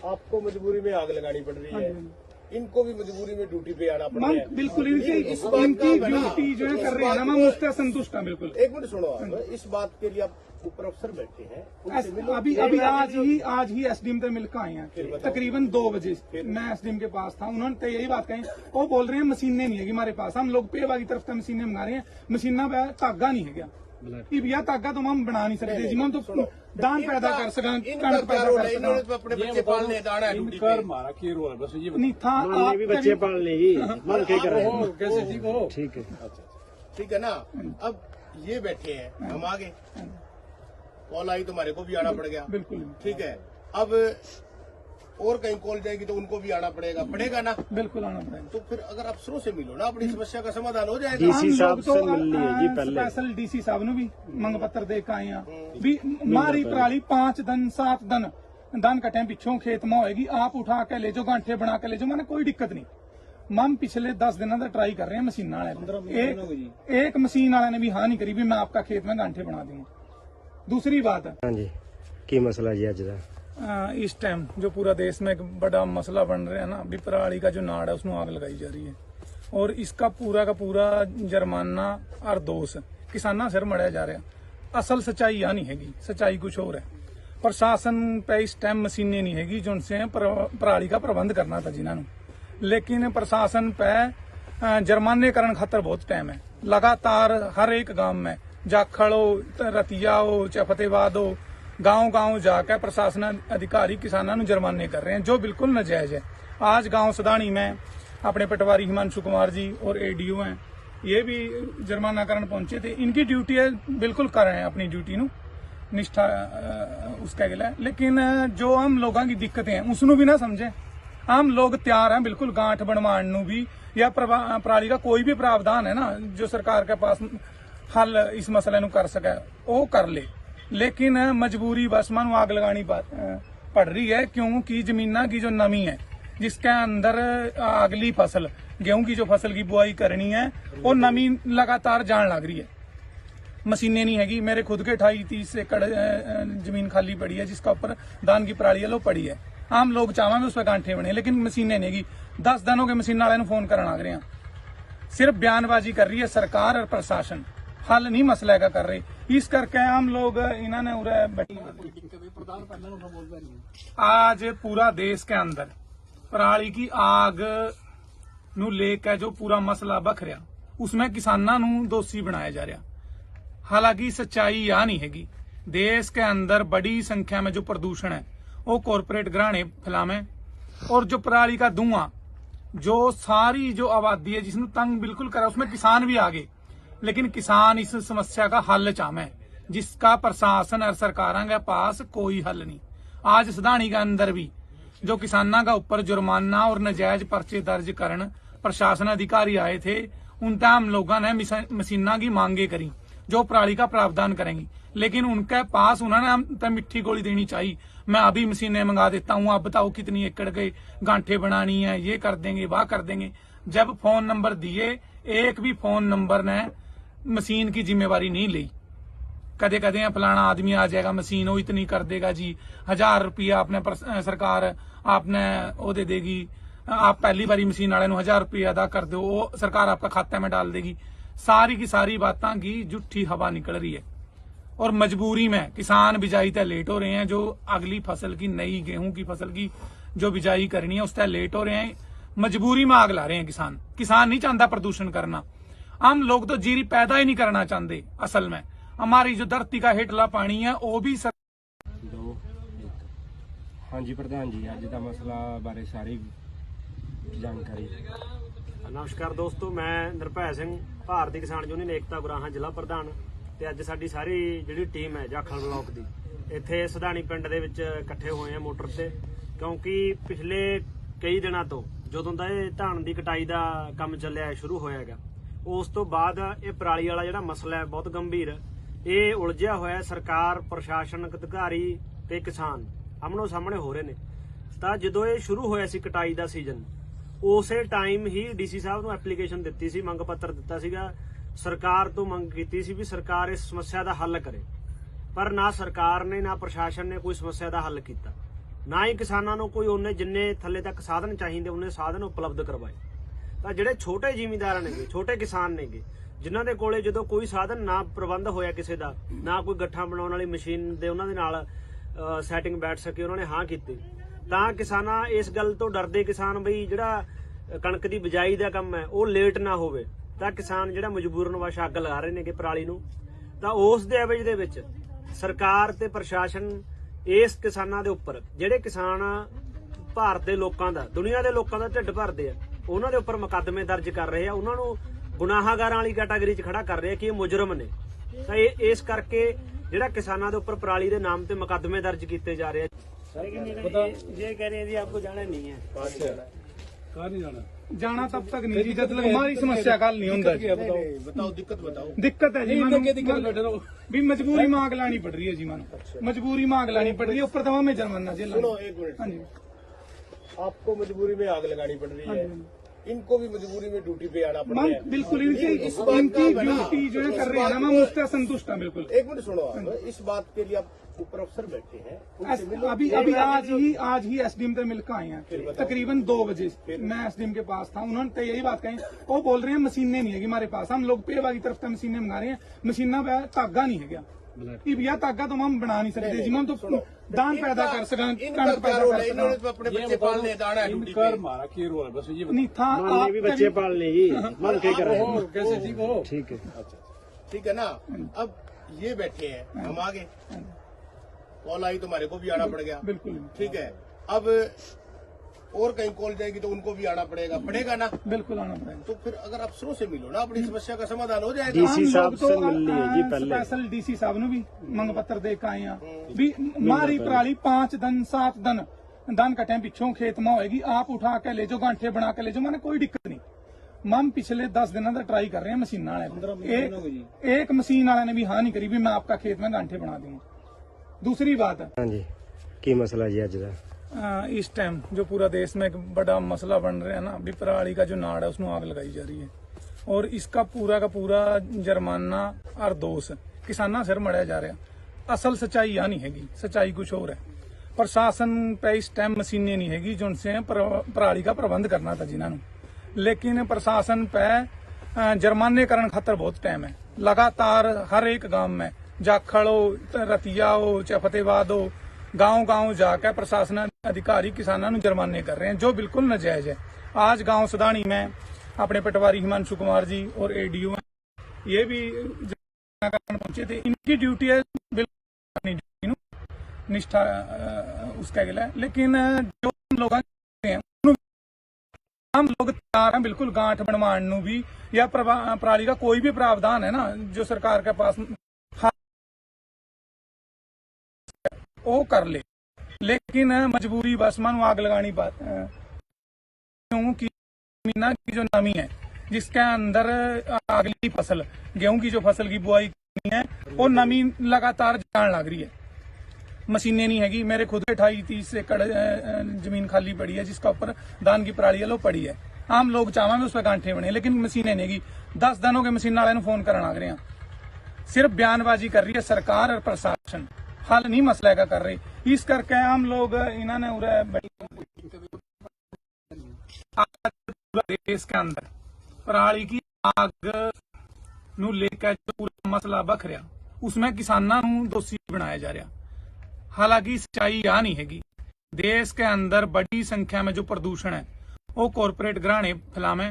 आपको मजबूरी में आग लगानी पड़ रही है, इनको भी मजबूरी में ड्यूटी पे आना पड़ रहा है। बिल्कुल इनकी ड्यूटी जो है कर रहे हैं ना, मैं मुझसे संतुष्ट हूँ बिल्कुल। एक मिनट सुनो, आप इस बात के लिए आप ऊपर अफसर बैठे हैं, उनसे मिलो। अभी आज ही एसडीएम से मिलकर आए हैं तकरीबन 2 बजे। मैं एसडीएम के पास था, उन्होंने तो यही बात कही, वो बोल रहे हैं मशीनें नहीं है हमारे पास, हम लोग पेवा की तरफ से मशीनें मंगा रहे हैं, मशीना पे धागा नहीं है क्या, भैया धागा तो हम बना नहीं सकते जी, हम तो दान पैदा कर सकें, कणक पैदा कर सकें। अपने बच्चे पालने दाना ड्यूटी पे नहीं था, भी बच्चे पालने जी मन के कर रहे हैं। ठीक है, ठीक है ना। अब ये बैठे हैं, हम आगे कॉल आई तो हमारे को भी आना पड़ गया, बिल्कुल ठीक है। अब और कहीं कॉल जाएगी तो उनको भी आना पड़ेगा ना, बिल्कुल आना पड़ेगा। तो फिर अगर अफसरों से मिलो ना, अपनी समस्या का समाधान हो जाएगा। डीसी साहब से मिल लिए जी पहले, स्पेशल डीसी साहब ने भी मंग पत्र दे के आए हैं भी मारी पराली 5 दिन 7 दिन दान कटे पिछों खेत में होएगी, आप उठा के ले जाओ, गांठे बना के ले जाओ, मैंने कोई दिक्कत नहीं। हम पिछले 10 दिनों से ट्राई कर रहे हैं मशीन वाले, एक मशीन वाले ने भी हाँ नहीं करी भी मैं आपका खेत में गांठे बना दूंगा। दूसरी बात हाँ जी की मसला जी अज का इस टाइम जो पूरा देश में एक बड़ा मसला बन रहा है ना, भी पराली का जो नाड़ है उसमें आग लगाई जा रही है और इसका का पूरा जुर्माना और दोष किसाना सिर मढ़िया जा रहा। असल सच्चाई यह नहीं हैगी, सच्चाई कुछ और है। प्रशासन पे इस टाइम मशीनें नहीं हैगी जो उनसे पराली का प्रबंध करना था जिन्होंने, लेकिन प्रशासन पे जुर्माने करने खातर बहुत टाइम है। लगातार हर एक गांव में जाखड़ हो, रतिया हो, चाहे फतेहबाद हो, गांव जाकर प्रशासन अधिकारी किसानों जुर्माने कर रहे हैं जो बिल्कुल नाजायज है। आज गांव सदानी में अपने पटवारी हिमांशु कुमार जी और एडीओ हैं, ये भी जुर्माना करने पहुंचे थे। इनकी ड्यूटी है, बिल्कुल कर रहे हैं अपनी ड्यूटी नु निष्ठा उसका गिला, लेकिन जो हम लोगों की दिक्कतें हैं उसनों भी ना समझे। हम लोग तैयार हैं बिल्कुल गांठ बनवाण नू भी, या पराली का कोई भी प्रावधान है ना जो सरकार के पास हल इस मसले नु कर सके वो कर ले, लेकिन मजबूरी बस मानू आग लगानी पड़ रही है क्योंकि जमीना की जो नमी है जिसके अंदर अगली फसल गेहूं की जो फसल की बुआई करनी है वो नमी लगातार जान लग रही है। मशीनें नहीं हैगी। मेरे खुद के 28-30 एकड़ जमीन खाली पड़ी है जिसका ऊपर धान की पराली है लो पड़ी है। आम लोग चाहेंगे उस पर गांठे बने, लेकिन मशीनें नहीं हैगी। 10 दिनों के मशीन वाले फोन करना आ रहे हैं। सिर्फ बयानबाजी कर रही है सरकार और प्रशासन, हल नहीं मसले का कर रही। इस करके हम लोग इन्होंने आज पूरा देश के अंदर पराली की आग नू लेकर जो पूरा मसला बख रहा उसमें किसानों नू दोषी बनाया जा रहा। हालांकि सच्चाई यह नहीं हैगी। देश के अंदर बड़ी संख्या में जो प्रदूषण है वो कॉरपोरेट घराने फैलावे, और जो पराली का धुआं जो सारी जो आबादी है जिसने तंग बिल्कुल करा उसमें किसान भी आगे, लेकिन किसान इस समस्या का हल चाहे जिसका प्रशासन और सरकारों के पास कोई हल नहीं। आज सधानी के अंदर भी जो किसानों का ऊपर जुर्माना और नाजायज पर्चे दर्ज करन प्रशासन अधिकारी आए थे, उन हम लोगों ने मशीना की मांगे करी जो पराली का प्रावधान करेंगी, लेकिन उनके पास उन्होंने हम मिट्टी गोली देनी चाहिए। मैं अभी मशीनें मंगा देता हूँ, आप बताओ कितनी एकड़ के गांठे बनानी है, ये कर देंगे वाह कर देंगे। जब फोन नंबर दिए एक भी फोन नंबर ने मशीन की जिम्मेवारी नहीं ली। कदे कदे फलाना आदमी आ जाएगा मशीन वो इतनी कर देगा जी, 1000 रुपया आपने सरकार आपने वो दे देगी, आप पहली बारी मशीन वाले 1000 रुपया अदा कर दो वो सरकार आपका खाते में डाल देगी। सारी की सारी बातें की जुठी हवा निकल रही है और मजबूरी में किसान बिजाई तय लेट हो रहे हैं। जो अगली फसल की नई गेहूं की फसल की जो बिजाई करनी है उस तय लेट हो रहे हैं। मजबूरी में आग ला रहे हैं किसान नहीं चाहता प्रदूषण करना। हम लोग तो जीरी पैदा ही नहीं करना चाहते। असल में हमारी जो धरती का हेठला पानी है वो भी हाँ जी प्रधान जी अज का मसला बारे सारी जानकारी। नमस्कार दोस्तों, मैं ਨਿਰਭੈ ਸਿੰਘ ਭਾਰਤੀ ਕਿਸਾਨ ਯੂਨੀਅਨ ਏਕਤਾ ਗੁਰਾਹਾਂ ਜ਼ਿਲ੍ਹਾ ਪ੍ਰਧਾਨ ਤੇ ਅੱਜ ਸਾਡੀ ਸਾਰੀ ਜਿਹੜੀ ਟੀਮ ਹੈ ਜਾਖਲ ਬਲਾਕ ਦੀ ਇੱਥੇ ਸਧਾਣੀ ਪਿੰਡ ਦੇ ਵਿੱਚ ਇਕੱਠੇ ਹੋਏ ਆ ਮੋਟਰ ਤੇ, ਕਿਉਂਕਿ ਪਿਛਲੇ ਕਈ ਦਿਨਾਂ ਤੋਂ ਜਦੋਂ ਦਾ ਇਹ ਧਾਨ ਦੀ ਕਟਾਈ ਦਾ ਕੰਮ ਚੱਲਿਆ ਸ਼ੁਰੂ ਹੋਇਆ ਹੈਗਾ ਉਸ ਤੋਂ ਬਾਅਦ ਇਹ ਪਰਾਲੀ ਵਾਲਾ ਜਿਹੜਾ ਮਸਲਾ ਹੈ ਬਹੁਤ ਗੰਭੀਰ ਇਹ ਉਲਝਿਆ ਹੋਇਆ। ਸਰਕਾਰ ਪ੍ਰਸ਼ਾਸਨਿਕ ਅਧਿਕਾਰੀ ਤੇ ਕਿਸਾਨ ਆਮਣੋ ਸਾਹਮਣੇ ਹੋ ਰਹੇ ਨੇ। ਤਾਂ ਜਦੋਂ ਇਹ ਸ਼ੁਰੂ ਹੋਇਆ ਸੀ ਕਟਾਈ ਦਾ ਸੀਜ਼ਨ ਉਸੇ ਟਾਈਮ ਹੀ ਡੀਸੀ ਸਾਹਿਬ ਨੂੰ ਐਪਲੀਕੇਸ਼ਨ ਦਿੱਤੀ ਸੀ, ਮੰਗ ਪੱਤਰ ਦਿੱਤਾ ਸੀਗਾ, ਸਰਕਾਰ ਤੋਂ ਮੰਗ ਕੀਤੀ ਸੀ ਵੀ ਸਰਕਾਰ ਇਸ ਸਮੱਸਿਆ ਦਾ ਹੱਲ ਕਰੇ। ਪਰ ਨਾ ਸਰਕਾਰ ਨੇ ਨਾ ਪ੍ਰਸ਼ਾਸਨ ਨੇ ਕੋਈ ਸਮੱਸਿਆ ਦਾ ਹੱਲ ਕੀਤਾ, ਨਾ ਹੀ ਕਿਸਾਨਾਂ ਨੂੰ ਕੋਈ ਉਹਨੇ ਜਿੰਨੇ ਥੱਲੇ ਤੱਕ ਸਾਧਨ ਚਾਹੀਦੇ ਉਹਨੇ ਸਾਧਨ ਉਪਲਬਧ ਕਰਵਾਏ। ਤਾਂ ਜਿਹੜੇ ਛੋਟੇ ਜ਼ਿਮੀਂਦਾਰ ਨੇਗੇ, ਛੋਟੇ ਕਿਸਾਨ ਨੇਗੇ, ਜਿਨ੍ਹਾਂ ਦੇ ਕੋਲੇ ਜਦੋਂ ਕੋਈ ਸਾਧਨ ਨਾ ਪ੍ਰਬੰਧ ਹੋਇਆ ਕਿਸੇ ਦਾ, ਨਾ ਕੋਈ ਗੱਠਾਂ ਬਣਾਉਣ ਵਾਲੀ ਮਸ਼ੀਨ ਦੇ ਉਹਨਾਂ ਦੇ ਨਾਲ ਸੈਟਿੰਗ ਬੈਠ ਸਕੇ, ਉਹਨਾਂ ਨੇ ਹਾਂ ਕੀਤੀ। ਤਾਂ ਕਿਸਾਨਾਂ ਇਸ ਗੱਲ ਤੋਂ ਡਰਦੇ ਕਿਸਾਨ ਬਈ ਜਿਹੜਾ ਕਣਕ ਦੀ ਬਿਜਾਈ ਦਾ ਕੰਮ ਹੈ ਉਹ ਲੇਟ ਨਾ ਹੋਵੇ, ਤਾਂ ਕਿਸਾਨ ਜਿਹੜਾ ਮਜਬੂਰਨ ਵਸ਼ ਅੱਗ ਲਗਾ ਰਹੇ ਨੇਗੇ ਪਰਾਲੀ ਨੂੰ। ਤਾਂ ਉਸ ਦੇ ਐਵਜ ਦੇ ਵਿੱਚ ਸਰਕਾਰ ਤੇ ਪ੍ਰਸ਼ਾਸਨ ਇਸ ਕਿਸਾਨਾਂ ਦੇ ਉੱਪਰ, ਜਿਹੜੇ ਕਿਸਾਨ ਭਾਰਤ ਦੇ ਲੋਕਾਂ ਦਾ, ਦੁਨੀਆ ਦੇ ਲੋਕਾਂ ਦਾ ਢਿੱਡ ਭਰਦੇ ਆ, ਉਹਨਾਂ ਦੇ ਉੱਪਰ ਮੁਕੱਦਮੇ ਦਰਜ ਕਰ ਰਹੇ ਆ, ਉਹਨਾਂ ਨੂੰ ਗੁਨਾਹਗਾਰਾਂ ਵਾਲੀ ਕੈਟਾਗਰੀ 'ਚ ਖੜਾ ਕਰ ਰਹੇ ਆ ਕਿ ਇਹ ਮੁਜਰਮ ਨੇ। ਤਾਂ ਇਹ ਇਸ ਕਰਕੇ ਜਿਹੜਾ ਕਿਸਾਨਾਂ ਦੇ ਉੱਪਰ ਪਰਾਲੀ ਦੇ ਨਾਮ ਤੇ ਮੁਕੱਦਮੇ ਦਰਜ ਕੀਤੇ ਜਾ ਰਹੇ ਆ। ये कह रहे हैं जी आपको जाना नहीं है, कहाँ नहीं जाना तब तक नहीं जी जब तक हमारी समस्या का हल नहीं होता। बताओ दिक्कत बताओ। दिक्कत है जी भी मजबूरी में आग लानी पड़ रही है जी, मानो मजबूरी में आग लानी पड़ रही है, ऊपर तो हमें जुर्माना जेल। सुनो एक मिनट, हाँ जी आपको मजबूरी में आग लगानी पड़ रही है, इनको भी मजबूरी में ड्यूटी पे आना पड़ता मैम है। बिल्कुल इस बात इनकी का बना- ड्यूटी जो है कर रहे हैं ना मैम, उससे संतुष्ट है बिल्कुल। एक मिनट सुनो आप, इस बात के लिए आप ऊपर अफसर बैठे हैं, उनसे मिलो। अभी आज ही एसडीएम से मिलकर आए हैं तकरीबन 2 बजे। मैं एसडीएम के पास था, उन्होंने तो यही बात कही। वो बोल रहे हैं मशीनें नहीं है हमारे पास, हम लोग पेवा की तरफ से मशीनें मंगा रहे हैं, मशीना पे धागा नहीं है क्या भैया, धागा तो हम बना नहीं सकते जी, हम तो दान पैदा कर सकें, इनका कणक क्या पैदा रोल कर है? इन्होंने सकें। तो अपने बच्चे पालने दाना है ड्यूटी पे। हमारा क्या रोल है बस ये नहीं था मान भी बच्चे पालने जी मन के कर रहे हैं। कैसे जी वो ठीक है। ठीक है ना। अब ये बैठे हैं, हम आगे कॉल आई तो हमारे को भी आना पड़ गया। बिल्कुल ठीक है। अब और कहीं कॉल जाएगी तो उनको भी आना पड़ेगा ना। बिल्कुल आना पड़ेगा। तो फिर अगर अफसरों से मिलो ना, अपनी समस्या का समाधान हो जाएगा। डीसी साहब हम लोग से मिल लिए जी पहले। स्पेशल डीसी साहब ने भी मंग पत्र दे के आए हैं भी मारी पराली 5 दिन 7 दिन दान कटे पिछों खेत में होएगी, आप उठा के ले जाओ, गांठे बना के ले जाओ, मैंने कोई दिक्कत नहीं। मम पिछले 10 दिनों से ट्राई कर रहे हैं मशीन वाले, एक मशीन वाले ने भी हाँ नहीं करी भी मैं आपका खेत में गांठे बना दूंगा। दूसरी बात है हाँ जी, की मसला जी अज का इस टाइम जो पूरा देश में एक बड़ा मसला बन रहा है ना, भी पराली का जो नाड़ है उसमें आग लगाई जा रही है, और इसका पूरा का पूरा जुर्माना और दोष किसाना सिर मढ़िया जा रहा। असल सच्चाई यह नहीं हैगी, सच्चाई कुछ और है। प्रशासन पे इस टाइम मशीनें नहीं हैगी जो उनसे पराली का प्रबंध करना था जिन्होंने, लेकिन प्रशासन पे जुर्माने करने खातर बहुत टाइम है। लगातार हर एक गांव में जाखड़ हो, रतिया हो, चाहे फतेहाबाद हो, गांव जाकर प्रशासन अधिकारी किसानों को जुर्माने कर रहे हैं जो बिल्कुल नाजायज है। आज गांव सदानी में अपने पटवारी हिमांशु कुमार जी और एडीओ ये भी पहुंचे थे। इनकी ड्यूटी है बिल्कुल निष्ठा उसका गिला, लेकिन जो हम लोग तैयार हैं बिल्कुल गांठ बनवाने भी, या पराली का कोई भी प्रावधान है ना जो सरकार के पास वो कर ले, लेकिन मजबूरी बस मानो आग लगानी बात क्योंकि मीना की जो नमी है जिसके अंदर अगली फसल गेहूं की जो फसल की बुआई करनी है वो नमी लगातार जान लग रही है। मशीनें नहीं हैगी, मेरे खुद 28-30 एकड़ जमीन खाली पड़ी है जिसका ऊपर धान की पराली है लो पड़ी है। आम लोग चाहवा में उस पर गांठे बने, लेकिन मशीनें नहीं हैगी। 10 दिनों के मशीन वाले फोन करना लग रहे हैं, सिर्फ बयानबाजी कर रही है सरकार और प्रशासन, हल नहीं मसले का कर रही। इस करके हम लोग इन्होंने देश के अंदर पराली की आग नू लेकर जो पूरा मसला बख रहा उसमें किसानों को दोषी बनाया जा रहा। हालांकि सच्चाई यह नहीं हैगी, देश के अंदर बड़ी संख्या में जो प्रदूषण है वो कॉरपोरेट घराने फैलावे,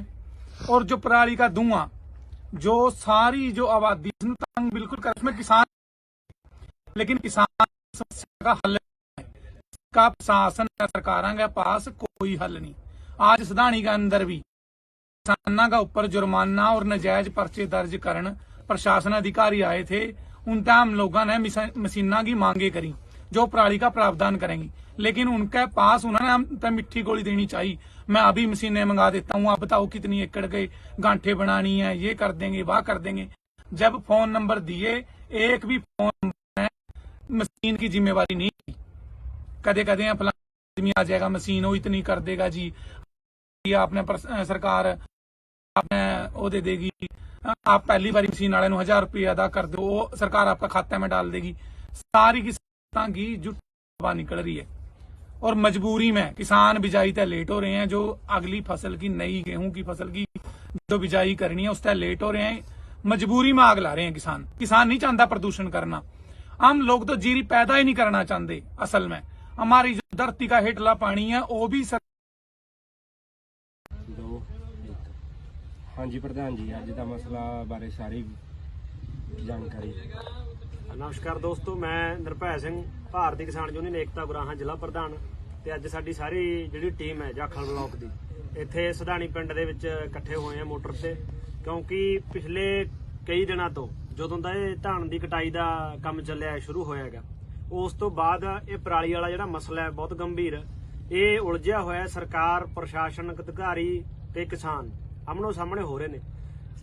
और जो पराली का धुआं जो सारी जो आबादी तंग बिल्कुल कर, उसमें किसान, लेकिन किसान समस्या का हल का प्रशासन सरकारों के पास कोई हल नहीं। आज सदानी के अंदर भी किसानों का ऊपर जुर्माना और नाजायज पर्चे दर्ज करन प्रशासन अधिकारी आए थे, उन हम लोगों ने मशीना की मांगे करी जो पराली का प्रावधान करेंगी, लेकिन उनके पास उन्होंने मिट्टी गोली देनी चाहिए, मैं अभी मशीनें मंगा देता हूँ, आप बताओ कितनी एकड़ के गांठे बनानी है, ये कर देंगे वाह कर देंगे। जब फोन नंबर दिए, एक भी फोन नंबर मशीन की जिम्मेवारी नहीं। कदे कदे आदमी आ जाएगा मशीन वो इतनी कर देगा जी, आपने सरकार आपने वो दे देगी, आप पहली बारी मशीन वाले 1000 रुपये अदा कर दो, वो सरकार आपका खाते में डाल देगी। सारी की जुट निकल रही है, और मजबूरी में किसान बिजाई तय लेट हो रहे हैं। जो अगली फसल की नई गेहूं की फसल की जो बिजाई करनी है उस तय लेट हो रहे हैं, मजबूरी में आग ला रहे हैं किसान। किसान नहीं चाहता प्रदूषण करना, हम लोग तो जीरी पैदा ही नहीं करना चाहते। असल में हमारी जो धरती का हेठला पानी है वो भी हाँ जी प्रधान जी, अज का मसला बारे सारी जानकारी। नमस्कार दोस्तों, मैं ਨਿਰਭੈ ਸਿੰਘ ਭਾਰਤੀ ਕਿਸਾਨ ਯੂਨੀਅਨ ਏਕਤਾ ਗੁਰਾਹਾਂ ਜ਼ਿਲ੍ਹਾ ਪ੍ਰਧਾਨ, ਤੇ ਅੱਜ ਸਾਡੀ ਸਾਰੀ ਜਿਹੜੀ ਟੀਮ ਹੈ ਜਾਖਲ ਬਲਾਕ ਦੀ ਇੱਥੇ ਸਦਾਣੀ ਪਿੰਡ ਦੇ ਵਿੱਚ ਇਕੱਠੇ ਹੋਏ ਆ ਮੋਟਰ ਤੇ, ਕਿਉਂਕਿ ਪਿਛਲੇ ਕਈ ਦਿਨਾਂ ਤੋਂ ਜਦੋਂ ਦਾ ਇਹ ਧਾਨ ਦੀ ਕਟਾਈ ਦਾ ਕੰਮ ਚੱਲਿਆ ਸ਼ੁਰੂ ਹੋਇਆਗਾ, ਉਸ ਤੋਂ ਬਾਅਦ ਇਹ ਪਰਾਲੀ ਵਾਲਾ ਜਿਹੜਾ ਮਸਲਾ ਹੈ ਬਹੁਤ ਗੰਭੀਰ, ਇਹ ਉਲਝਿਆ ਹੋਇਆ ਸਰਕਾਰ, ਪ੍ਰਸ਼ਾਸਨਿਕ ਅਧਿਕਾਰੀ ਤੇ ਕਿਸਾਨ ਆਮਣੋ ਸਾਹਮਣੇ ਹੋ ਰਹੇ ਨੇ।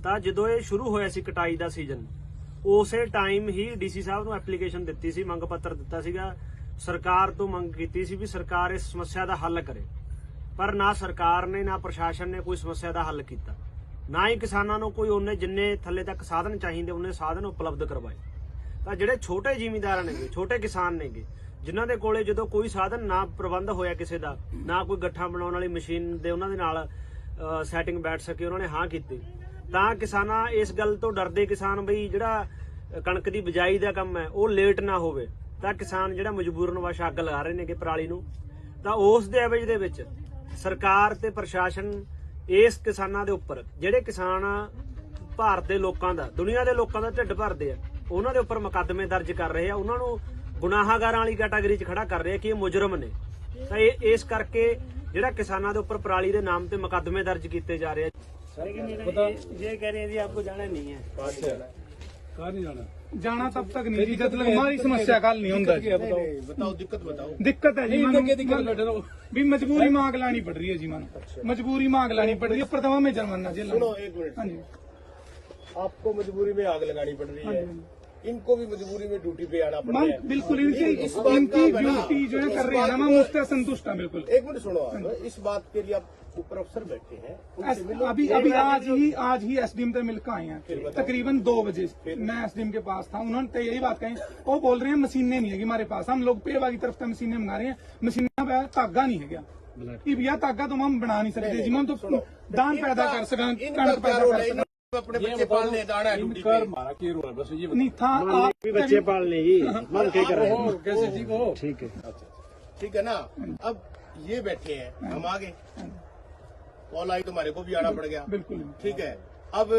ਤਾਂ ਜਦੋਂ ਇਹ ਸ਼ੁਰੂ ਹੋਇਆ ਸੀ ਕਟਾਈ ਦਾ ਸੀਜ਼ਨ, ਉਸੇ ਟਾਈਮ ਹੀ ਡੀਸੀ ਸਾਹਿਬ ਨੂੰ ਐਪਲੀਕੇਸ਼ਨ ਦਿੱਤੀ ਸੀ, ਮੰਗ ਪੱਤਰ ਦਿੱਤਾ ਸੀਗਾ, ਸਰਕਾਰ ਤੋਂ ਮੰਗ ਕੀਤੀ ਸੀ ਵੀ ਸਰਕਾਰ ਇਸ ਸਮੱਸਿਆ ਦਾ ਹੱਲ ਕਰੇ। ਪਰ ਨਾ ਸਰਕਾਰ ਨੇ ਨਾ ਪ੍ਰਸ਼ਾਸਨ ਨੇ ਕੋਈ ਸਮੱਸਿਆ ਦਾ ਹੱਲ ਕੀਤਾ, ਨਾ ਹੀ ਕਿਸਾਨਾਂ ਨੂੰ ਕੋਈ ਉਹਨੇ ਜਿੰਨੇ ਥੱਲੇ ਤੱਕ ਸਾਧਨ ਚਾਹੀਦੇ ਉਹਨੇ ਸਾਧਨ ਉਪਲਬਧ ਕਰਵਾਏ। ਤਾਂ ਜਿਹੜੇ ਛੋਟੇ ਜ਼ਿਮੀਂਦਾਰ ਨੇਗੇ, ਛੋਟੇ ਕਿਸਾਨ ਨੇਗੇ, ਜਿਨ੍ਹਾਂ ਦੇ ਕੋਲੇ ਜਦੋਂ ਕੋਈ ਸਾਧਨ ਨਾ ਪ੍ਰਬੰਧ ਹੋਇਆ ਕਿਸੇ ਦਾ, ਨਾ ਕੋਈ ਗੱਠਾਂ ਬਣਾਉਣ ਵਾਲੀ ਮਸ਼ੀਨ ਦੇ ਉਹਨਾਂ ਦੇ ਨਾਲ ਸੈਟਿੰਗ ਬੈਠ ਸਕੇ, ਉਹਨਾਂ ਨੇ ਹਾਂ ਕੀਤੀ, ਤਾਂ ਕਿਸਾਨਾਂ ਇਸ ਗੱਲ ਤੋਂ ਡਰਦੇ ਕਿਸਾਨ ਬਈ ਜਿਹੜਾ ਕਣਕ ਦੀ ਬਿਜਾਈ ਦਾ ਕੰਮ ਹੈ ਉਹ ਲੇਟ ਨਾ ਹੋਵੇ, ਤਾਂ ਕਿਸਾਨ ਜਿਹੜਾ ਮਜਬੂਰਨ ਵਸ਼ ਅੱਗ ਲਗਾ ਰਹੇ ਨੇਗੇ ਪਰਾਲੀ ਨੂੰ। ਤਾਂ ਉਸ ਦੇ ਐਵਜ ਦੇ ਵਿੱਚ ਸਰਕਾਰ ਤੇ ਪ੍ਰਸ਼ਾਸਨ ਇਸ ਕਿਸਾਨਾਂ ਦੇ ਉੱਪਰ, ਜਿਹੜੇ ਕਿਸਾਨ ਭਾਰਤ ਦੇ ਲੋਕਾਂ ਦਾ, ਦੁਨੀਆ ਦੇ ਲੋਕਾਂ ਦਾ ਢਿੱਡ ਭਰਦੇ ਆ, ਉਹਨਾਂ ਦੇ ਉੱਪਰ ਮੁਕੱਦਮੇ ਦਰਜ ਕਰ ਰਹੇ ਆ, ਉਹਨਾਂ ਨੂੰ ਗੁਨਾਹਗਾਰਾਂ ਵਾਲੀ ਕੈਟਾਗਰੀ 'ਚ ਖੜਾ ਕਰ ਰਹੇ ਆ ਕਿ ਇਹ ਮੁਜਰਮ ਨੇ। ਤਾਂ ਇਸ ਕਰਕੇ ਜਿਹੜਾ ਕਿਸਾਨਾਂ ਦੇ ਉੱਪਰ ਪਰਾਲੀ ਦੇ ਨਾਮ ਤੇ ਮੁਕੱਦਮੇ ਦਰਜ ਕੀਤੇ ਜਾ ਰਹੇ ਆ। ये कह रहे हैं जी आपको जाना नहीं है, कहाँ नहीं जाना? जाना तब तक नहीं जी जब तक हमारी समस्या का हल नहीं होता जी। बताओ दिक्कत बताओ। दिक्कत है जी, भी मजबूरी मांग लानी पड़ रही है जी, मानो मजबूरी मांग लानी पड़ रही है। प्रथमा में जुर्माना जेल। सुनो एक मिनट, हाँ जी, आपको मजबूरी में आग लगानी पड़ रही है, इनको भी मजबूरी में ड्यूटी पे आना पड़ रहा है। बिल्कुल इनकी ड्यूटी जो है कर रही है ना, हम उससे संतुष्ट हैं बिल्कुल। एक मिनट सुनो, आप इस बात के लिए आप ऊपर अफसर बैठे हैं, उनसे मिलो। अभी आज ही एसडीएम से मिलकर आए हैं तकरीबन 2 बजे। मैं एसडीएम के पास था, उन्होंने तो यही बात कही, वो बोल रहे हैं मशीनें नहीं है हमारे पास, हम लोग पेवा की तरफ से मशीनें मंगा रहे हैं, मशीनें पे धागा नहीं है क्या? कि भैया धागा तो हम बना नहीं सकते जी, हम तो दान पैदा कर सकें, कणक पैदा कर सकें, अपने बच्चे पालने जाना है ड्यूटी पे। नहीं था आप बच्चे पालने जी मन के कर रहे हैं। कैसे ठीक हो? ठीक है, ठीक है ना। अब ये बैठे हैं, हम आगे कॉल आई, तुम्हारे को भी आना पड़ गया, बिल्कुल ठीक है। अब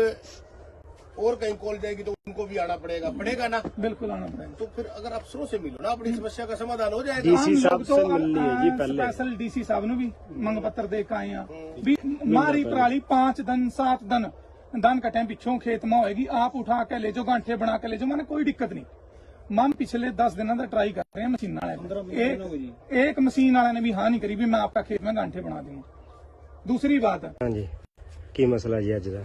और कहीं कॉल जाएगी तो उनको भी आना पड़ेगा ना। बिल्कुल आना पड़ेगा। तो फिर अगर अफसरों से मिलो ना, अपनी समस्या का समाधान हो जाएगा। डीसी साहब से मिल लिए जी पहले। स्पेशल डीसी साहब ने भी मंग पत्र दे के आए हैं भी मारी पराली 5 दिन 7 दिन दान कटे पिछों खेत में होएगी, आप उठा के ले जाओ, गांठे बना के ले जाओ, मैंने कोई दिक्कत नहीं। हम पिछले 10 दिनों का ट्राई कर रहे हैं मशीन वाले, एक मशीन वाले ने भी हाँ नहीं करी भी मैं आपका खेत में गांठे बना दूंगा। दूसरी बात है, हाँ जी, की मसला जी अज दा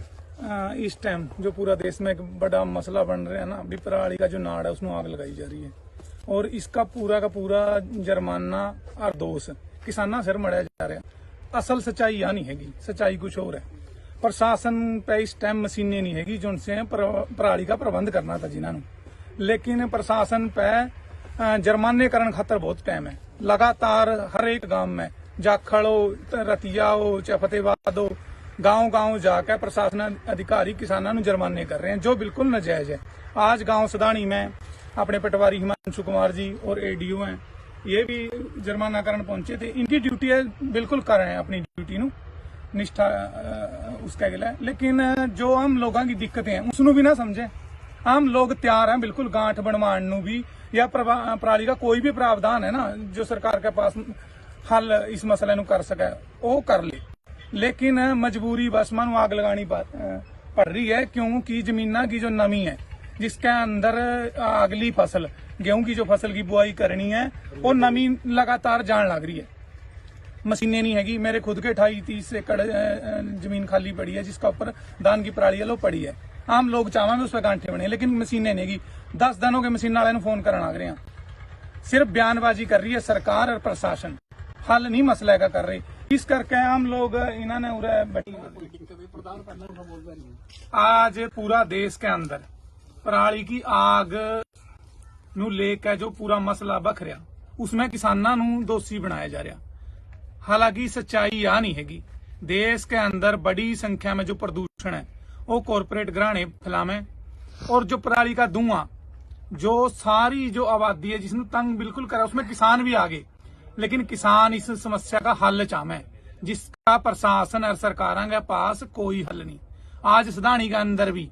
इस टाइम जो पूरा देश में एक बड़ा मसला बन रहा है ना, भी पराली का जो नाड़ है उसमें आग लगाई जा रही है, और इसका पूरा का पूरा जुर्माना और दोष किसाना सिर मढ़िया जा रहा है। असल सच्चाई यह नहीं हैगी, सच्चाई कुछ और है। प्रशासन पे इस टाइम मशीनें नहीं हैगी जो उनसे पराली का प्रबंध करना था जिन्होंने, लेकिन प्रशासन पे जुर्माने करने खातर बहुत टाइम है। लगातार हर एक गांव में जाखड़ हो, रतिया हो, चाहे फतेहाबाद हो, गांव जाकर प्रशासन अधिकारी किसानों को जुर्माने कर रहे हैं जो बिल्कुल नाजायज है। आज गांव सदानी में अपने पटवारी हिमांशु कुमार जी और एडीओ हैं, ये भी जुर्माना करने पहुंचे थे। इनकी ड्यूटी है, बिल्कुल कर रहे हैं अपनी ड्यूटी नु निष्ठा उसका गिला, लेकिन जो हम लोगों की दिक्कतें हैं उसनों भी ना समझे। हम लोग तैयार हैं बिल्कुल गांठ बनवाने नू भी, या पराली का कोई भी प्रावधान है ना जो सरकार के पास हल इस मसले नु कर सके वो कर ले, लेकिन मजबूरी बस मानू आग लगानी पड़ रही है, क्योंकि जमीना की जो नमी है जिसके अंदर अगली फसल गेहूं की जो फसल की बुआई करनी है वो नमी लगातार जान लग रही है। मशीनें नहीं हैगी, मेरे खुद के 28-30 एकड़ जमीन खाली पड़ी है जिसका ऊपर धान की पराली लो पड़ी है। हम लोग चाहेंगे उस पर गांठे बने, लेकिन मशीनें नहीं हैगी। 10 दिनों के मशीन वाले फोन करना आ रहे हैं, सिर्फ बयानबाजी कर रही है सरकार और प्रशासन, हल नहीं मसले का कर रही। इस करके हम लोग इन्होंने आज पूरा देश के अंदर पराली की आग नू लेकर जो पूरा मसला बख रहा उसमें किसानों नू दोषी बनाया जा रहा। हालांकि सच्चाई यह नहीं हैगी, देश के अंदर बड़ी संख्या में जो प्रदूषण है वो कॉरपोरेट घराने फैलावे, और जो पराली का धुआं जो सारी जो आबादी है जिसने तंग बिल्कुल करा, उसमें किसान भी आगे, लेकिन किसान इस समस्या का हल चाहे जिसका प्रशासन और सरकारों के पास कोई हल नहीं। आज सदानी के अंदर भी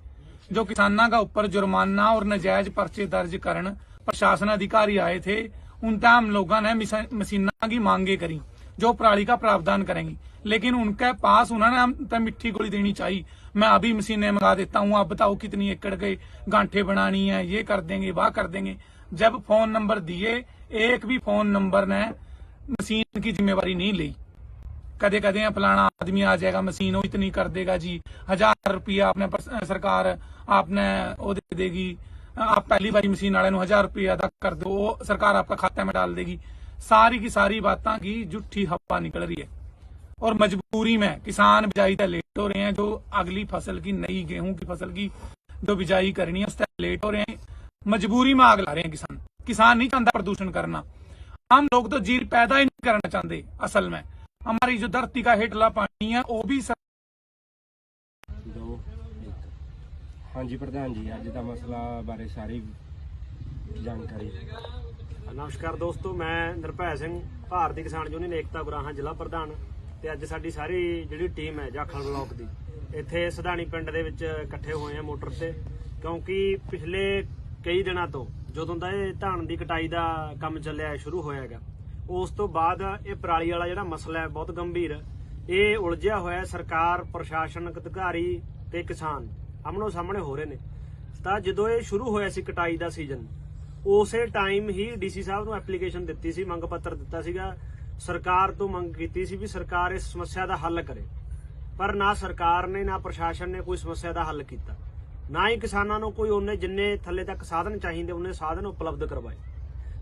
जो किसानों का ऊपर जुर्माना और नाजायज पर्चे दर्ज करन प्रशासन अधिकारी आए थे, उनका हम लोगों ने मशीना की मांगे करी जो पराली का प्रावधान करेंगी, लेकिन उनके पास उन्होंने हम तो मिट्टी गोली देनी चाहिए, मैं अभी मशीनें मंगा देता हूँ, आप बताओ कितनी एकड़ के गांठे बनानी है, ये कर देंगे वह कर देंगे। जब फोन नंबर दिए, एक भी फोन नंबर ने मशीन की जिम्मेवारी नहीं ली। कदे कदे फलाना आदमी आ जाएगा मशीन वो इतनी कर देगा जी, 1000 रुपया आपने सरकार आपने वो दे देगी, आप पहली बारी मशीन वाले 1000 रुपया अदा कर दो, वो सरकार आपका खाते में डाल देगी। सारी की सारी बातें की झूठी हवा निकल रही है। और मजबूरी में किसान बिजाई तक लेट हो रहे हैं। जो अगली फसल की नई गेहूं की फसल की जो बिजाई करनी है उस तक लेट हो रहे हैं। मजबूरी में आग ला रहे हैं किसान। किसान नहीं चाहता प्रदूषण करना। हम लोग तो जीर पैदा ही नहीं करना चाहते। असल में हमारी जो धरती का हेठला पानी है वो भी ਹਾਂਜੀ ਪ੍ਰਧਾਨ ਜੀ, ਅੱਜ ਦਾ ਮਸਲਾ ਬਾਰੇ ਸਾਰੀ ਜਾਣਕਾਰੀ। ਨਮਸਕਾਰ ਦੋਸਤੋ, ਮੈਂ ਨਿਰਭੈ ਸਿੰਘ, ਭਾਰਤੀ ਕਿਸਾਨ ਯੂਨੀਅਨ ਏਕਤਾ ਗੁਰਾਹਾਂ ਜ਼ਿਲ੍ਹਾ ਪ੍ਰਧਾਨ। ਤੇ ਅੱਜ ਸਾਡੀ ਸਾਰੀ ਜਿਹੜੀ ਟੀਮ ਹੈ ਜਾਖਲ ਬਲਾਕ ਦੀ ਇੱਥੇ ਸਧਾਣੀ ਪਿੰਡ ਦੇ ਵਿੱਚ ਇਕੱਠੇ ਹੋਏ ਆ ਮੋਟਰ ਤੇ, ਕਿਉਂਕਿ ਪਿਛਲੇ ਕਈ ਦਿਨਾਂ ਤੋਂ ਜਦੋਂ ਦਾ ਇਹ ਧਾਨ ਦੀ ਕਟਾਈ ਦਾ ਕੰਮ ਚੱਲਿਆ ਸ਼ੁਰੂ ਹੋਇਆ ਹੈਗਾ, ਉਸ ਤੋਂ ਬਾਅਦ ਇਹ ਪਰਾਲੀ ਵਾਲਾ ਜਿਹੜਾ ਮਸਲਾ ਹੈ ਬਹੁਤ ਗੰਭੀਰ, ਇਹ ਉਲਝਿਆ ਹੋਇਆ। ਸਰਕਾਰ, ਪ੍ਰਸ਼ਾਸਨਿਕ ਅਧਿਕਾਰੀ ਤੇ ਕਿਸਾਨ ਆਮਣੋ ਸਾਹਮਣੇ ਹੋ ਰਹੇ ਨੇ। ਤਾਂ ਜਦੋਂ ਇਹ ਸ਼ੁਰੂ ਹੋਇਆ ਸੀ ਕਟਾਈ ਦਾ ਸੀਜ਼ਨ, ਉਸੇ ਟਾਈਮ ਹੀ ਡੀਸੀ ਸਾਹਿਬ ਨੂੰ ਐਪਲੀਕੇਸ਼ਨ ਦਿੱਤੀ ਸੀ, ਮੰਗ ਪੱਤਰ ਦਿੱਤਾ ਸੀਗਾ, ਸਰਕਾਰ ਤੋਂ ਮੰਗ ਕੀਤੀ ਸੀ ਵੀ ਸਰਕਾਰ ਇਸ ਸਮੱਸਿਆ ਦਾ ਹੱਲ ਕਰੇ। ਪਰ ਨਾ ਸਰਕਾਰ ਨੇ ਨਾ ਪ੍ਰਸ਼ਾਸਨ ਨੇ ਕੋਈ ਸਮੱਸਿਆ ਦਾ ਹੱਲ ਕੀਤਾ, ਨਾ ਹੀ ਕਿਸਾਨਾਂ ਨੂੰ ਕੋਈ ਉਹਨੇ ਜਿੰਨੇ ਥੱਲੇ ਤੱਕ ਸਾਧਨ ਚਾਹੀਦੇ ਉਹਨੇ ਸਾਧਨ ਉਪਲਬਧ ਕਰਵਾਏ।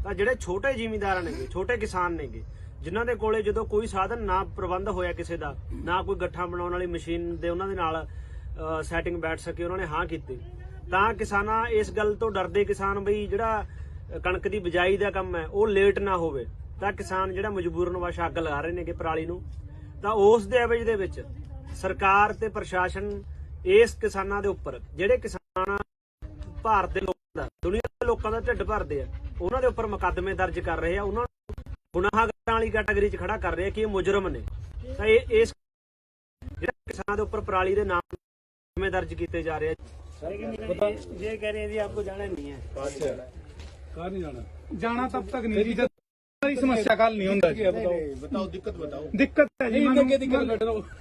ਤਾਂ ਜਿਹੜੇ ਛੋਟੇ ਜ਼ਿਮੀਂਦਾਰ ਨੇਗੇ, ਛੋਟੇ ਕਿਸਾਨ ਨੇਗੇ, ਜਿਨ੍ਹਾਂ ਦੇ ਕੋਲੇ ਜਦੋਂ ਕੋਈ ਸਾਧਨ ਨਾ ਪ੍ਰਬੰਧ ਹੋਇਆ ਕਿਸੇ ਦਾ, ਨਾ ਕੋਈ ਗੱਠਾਂ ਬਣਾਉਣ ਵਾਲੀ ਮਸ਼ੀਨ ਦੇ ਉਹਨਾਂ ਦੇ ਨਾਲ ਸੈਟਿੰਗ ਬੈਠ ਸਕੇ, ਉਹਨਾਂ ਨੇ ਹਾਂ ਕੀਤੀ। ਤਾਂ ਕਿਸਾਨਾਂ ਇਸ ਗੱਲ ਤੋਂ ਡਰਦੇ ਕਿਸਾਨ ਬਈ ਜਿਹੜਾ ਕਣਕ ਦੀ ਬਿਜਾਈ ਦਾ ਕੰਮ ਹੈ ਉਹ ਲੇਟ ਨਾ ਹੋਵੇ, ਤਾਂ ਕਿਸਾਨ ਜਿਹੜਾ ਮਜਬੂਰਨ ਵਸ਼ ਅੱਗ ਲਗਾ ਰਹੇ ਨੇਗੇ ਪਰਾਲੀ ਨੂੰ। ਤਾਂ ਉਸ ਦੇ ਐਵਜ ਦੇ ਵਿੱਚ ਸਰਕਾਰ ਤੇ ਪ੍ਰਸ਼ਾਸਨ ਇਸ ਕਿਸਾਨਾਂ ਦੇ ਉੱਪਰ, ਜਿਹੜੇ ਕਿਸਾਨ ਭਾਰਤ ਦੇ ਲੋਕਾਂ ਦਾ, ਦੁਨੀਆ ਦੇ ਲੋਕਾਂ ਦਾ ਢਿੱਡ ਭਰਦੇ ਆ, ਉਹਨਾਂ ਦੇ ਉੱਪਰ ਮੁਕੱਦਮੇ ਦਰਜ ਕਰ ਰਹੇ ਆ, ਉਹਨਾਂ ਨੂੰ ਗੁਨਾਹਗਾਰਾਂ ਵਾਲੀ ਕੈਟਾਗਰੀ 'ਚ ਖੜਾ ਕਰ ਰਹੇ ਆ ਕਿ ਇਹ ਮੁਜਰਮ ਨੇ। ਤਾਂ ਇਹ ਇਸ ਜਿਹੜਾ ਕਿਸਾਨਾਂ ਦੇ ਉੱਪਰ ਪਰਾਲੀ ਦੇ ਨਾਮ दर्ज किए जा रहे हैं। ये कह रहे हैं जी आपको जाना नहीं है। कहाँ नहीं जाना? जाना तब तक नहीं जब सारी समस्या का हल नहीं होता। बताओ, दिक्कत बताओ। दिक्कत है जी,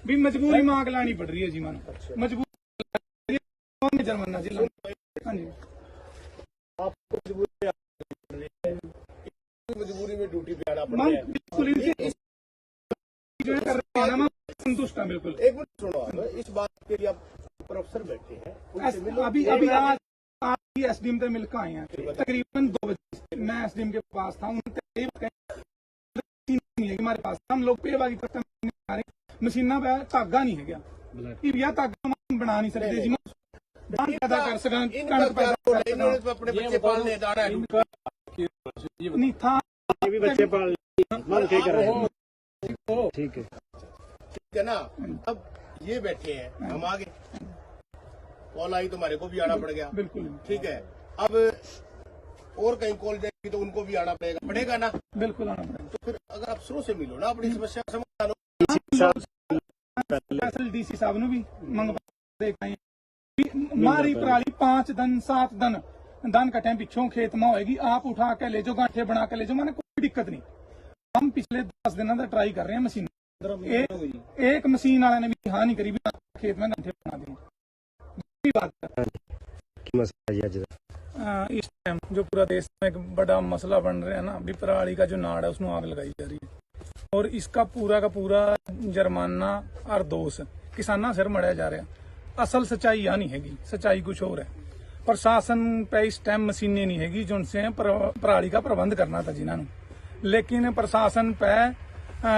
भी मजबूरी में आग लानी पड़ रही है जी, मानो मजबूरी जुर्माना जिला। हाँ जी, मजबूरी में ड्यूटी पे आना पड़ रहा है। बिल्कुल इनसे जो कर रहे हैं ना, संतुष्ट है बिल्कुल। एक मिनट सुनो, इस बात के लिए आप प्रोफेसर बैठे हैं, अभी आज एसडीएम से मिलकर आए हैं तकरीबन 2 बजे। मैं एसडीएम के पास था, हमारे पास हम लोग पेड़बागी तक मशीना पे धागा नहीं है गया, धागा बना नहीं सकते जी, पैदा कर सकें, कणक पैदा अपने बच्चे पालने जा रहा है नहीं था, ये भी बच्चे पाल कर रहे हैं। ठीक है ना। अब ये बैठे हैं, हम आगे कॉल आई तो हमारे को भी आना पड़ गया। बिल्कुल ठीक है। अब और कहीं कॉल जाएगी तो उनको भी आना पड़ेगा ना। बिल्कुल आना पड़ेगा। तो फिर अगर आप शुरू से मिलो ना, अपनी समस्या का समाधान। डीसी साहब ने भी मंग मारी पराली 5 दिन 7 दिन धान कटे पिछों खेत में होएगी, आप उठा के ले जाओ, गांठे बना के ले जाओ, मैंने कोई दिक्कत नहीं। हम पिछले 10 दिनों का ट्राई कर रहे हैं मशीन, एक मशीन वाले ने भी हाँ नहीं करी भी खेत में गांठे बना दें। इस टाइम जो पूरा देश में एक बड़ा मसला बन रहा है ना, भी पराली का जो नाड़ है उसमें आग लगाई जा रही है, और इसका पूरा का पूरा जुर्माना और दोष किसाना सिर मढ़िया जा रहा है। असल सच्चाई यह नहीं हैगी, सच्चाई कुछ और है। प्रशासन पे इस टाइम मशीनें नहीं हैगी जो उनसे पराली का प्रबंध करना था जिन्होंने, लेकिन प्रशासन पे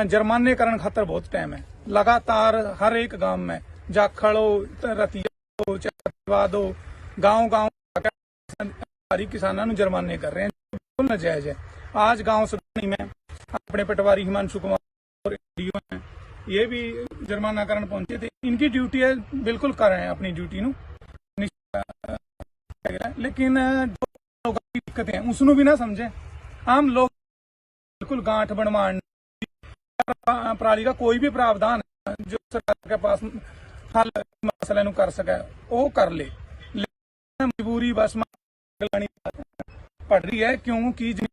जुर्माने करने खातर बहुत टाइम है। लगातार हर एक गांव में जाखड़ो, रतिया दो, गांव किसानों जुर्माने कर रहे हैं, बिल्कुल नाजायज है। आज गांव सदानी में अपने पटवारी हिमांशु कुमार और डीओ हैं, ये भी जुर्माना करने पहुंचे थे। इनकी ड्यूटी है, बिल्कुल कर रहे हैं अपनी ड्यूटी नु, लेकिन जो लोगों की दिक्कत है उसनों भी ना समझे। आम लोग बिल्कुल गांठ बनवान पराली का कोई भी प्रावधान जो सरकार के पास हल मसले नु कर सके वो कर ले, लेकिन मजबूरी बस लानी पड़ रही है, क्योंकि जो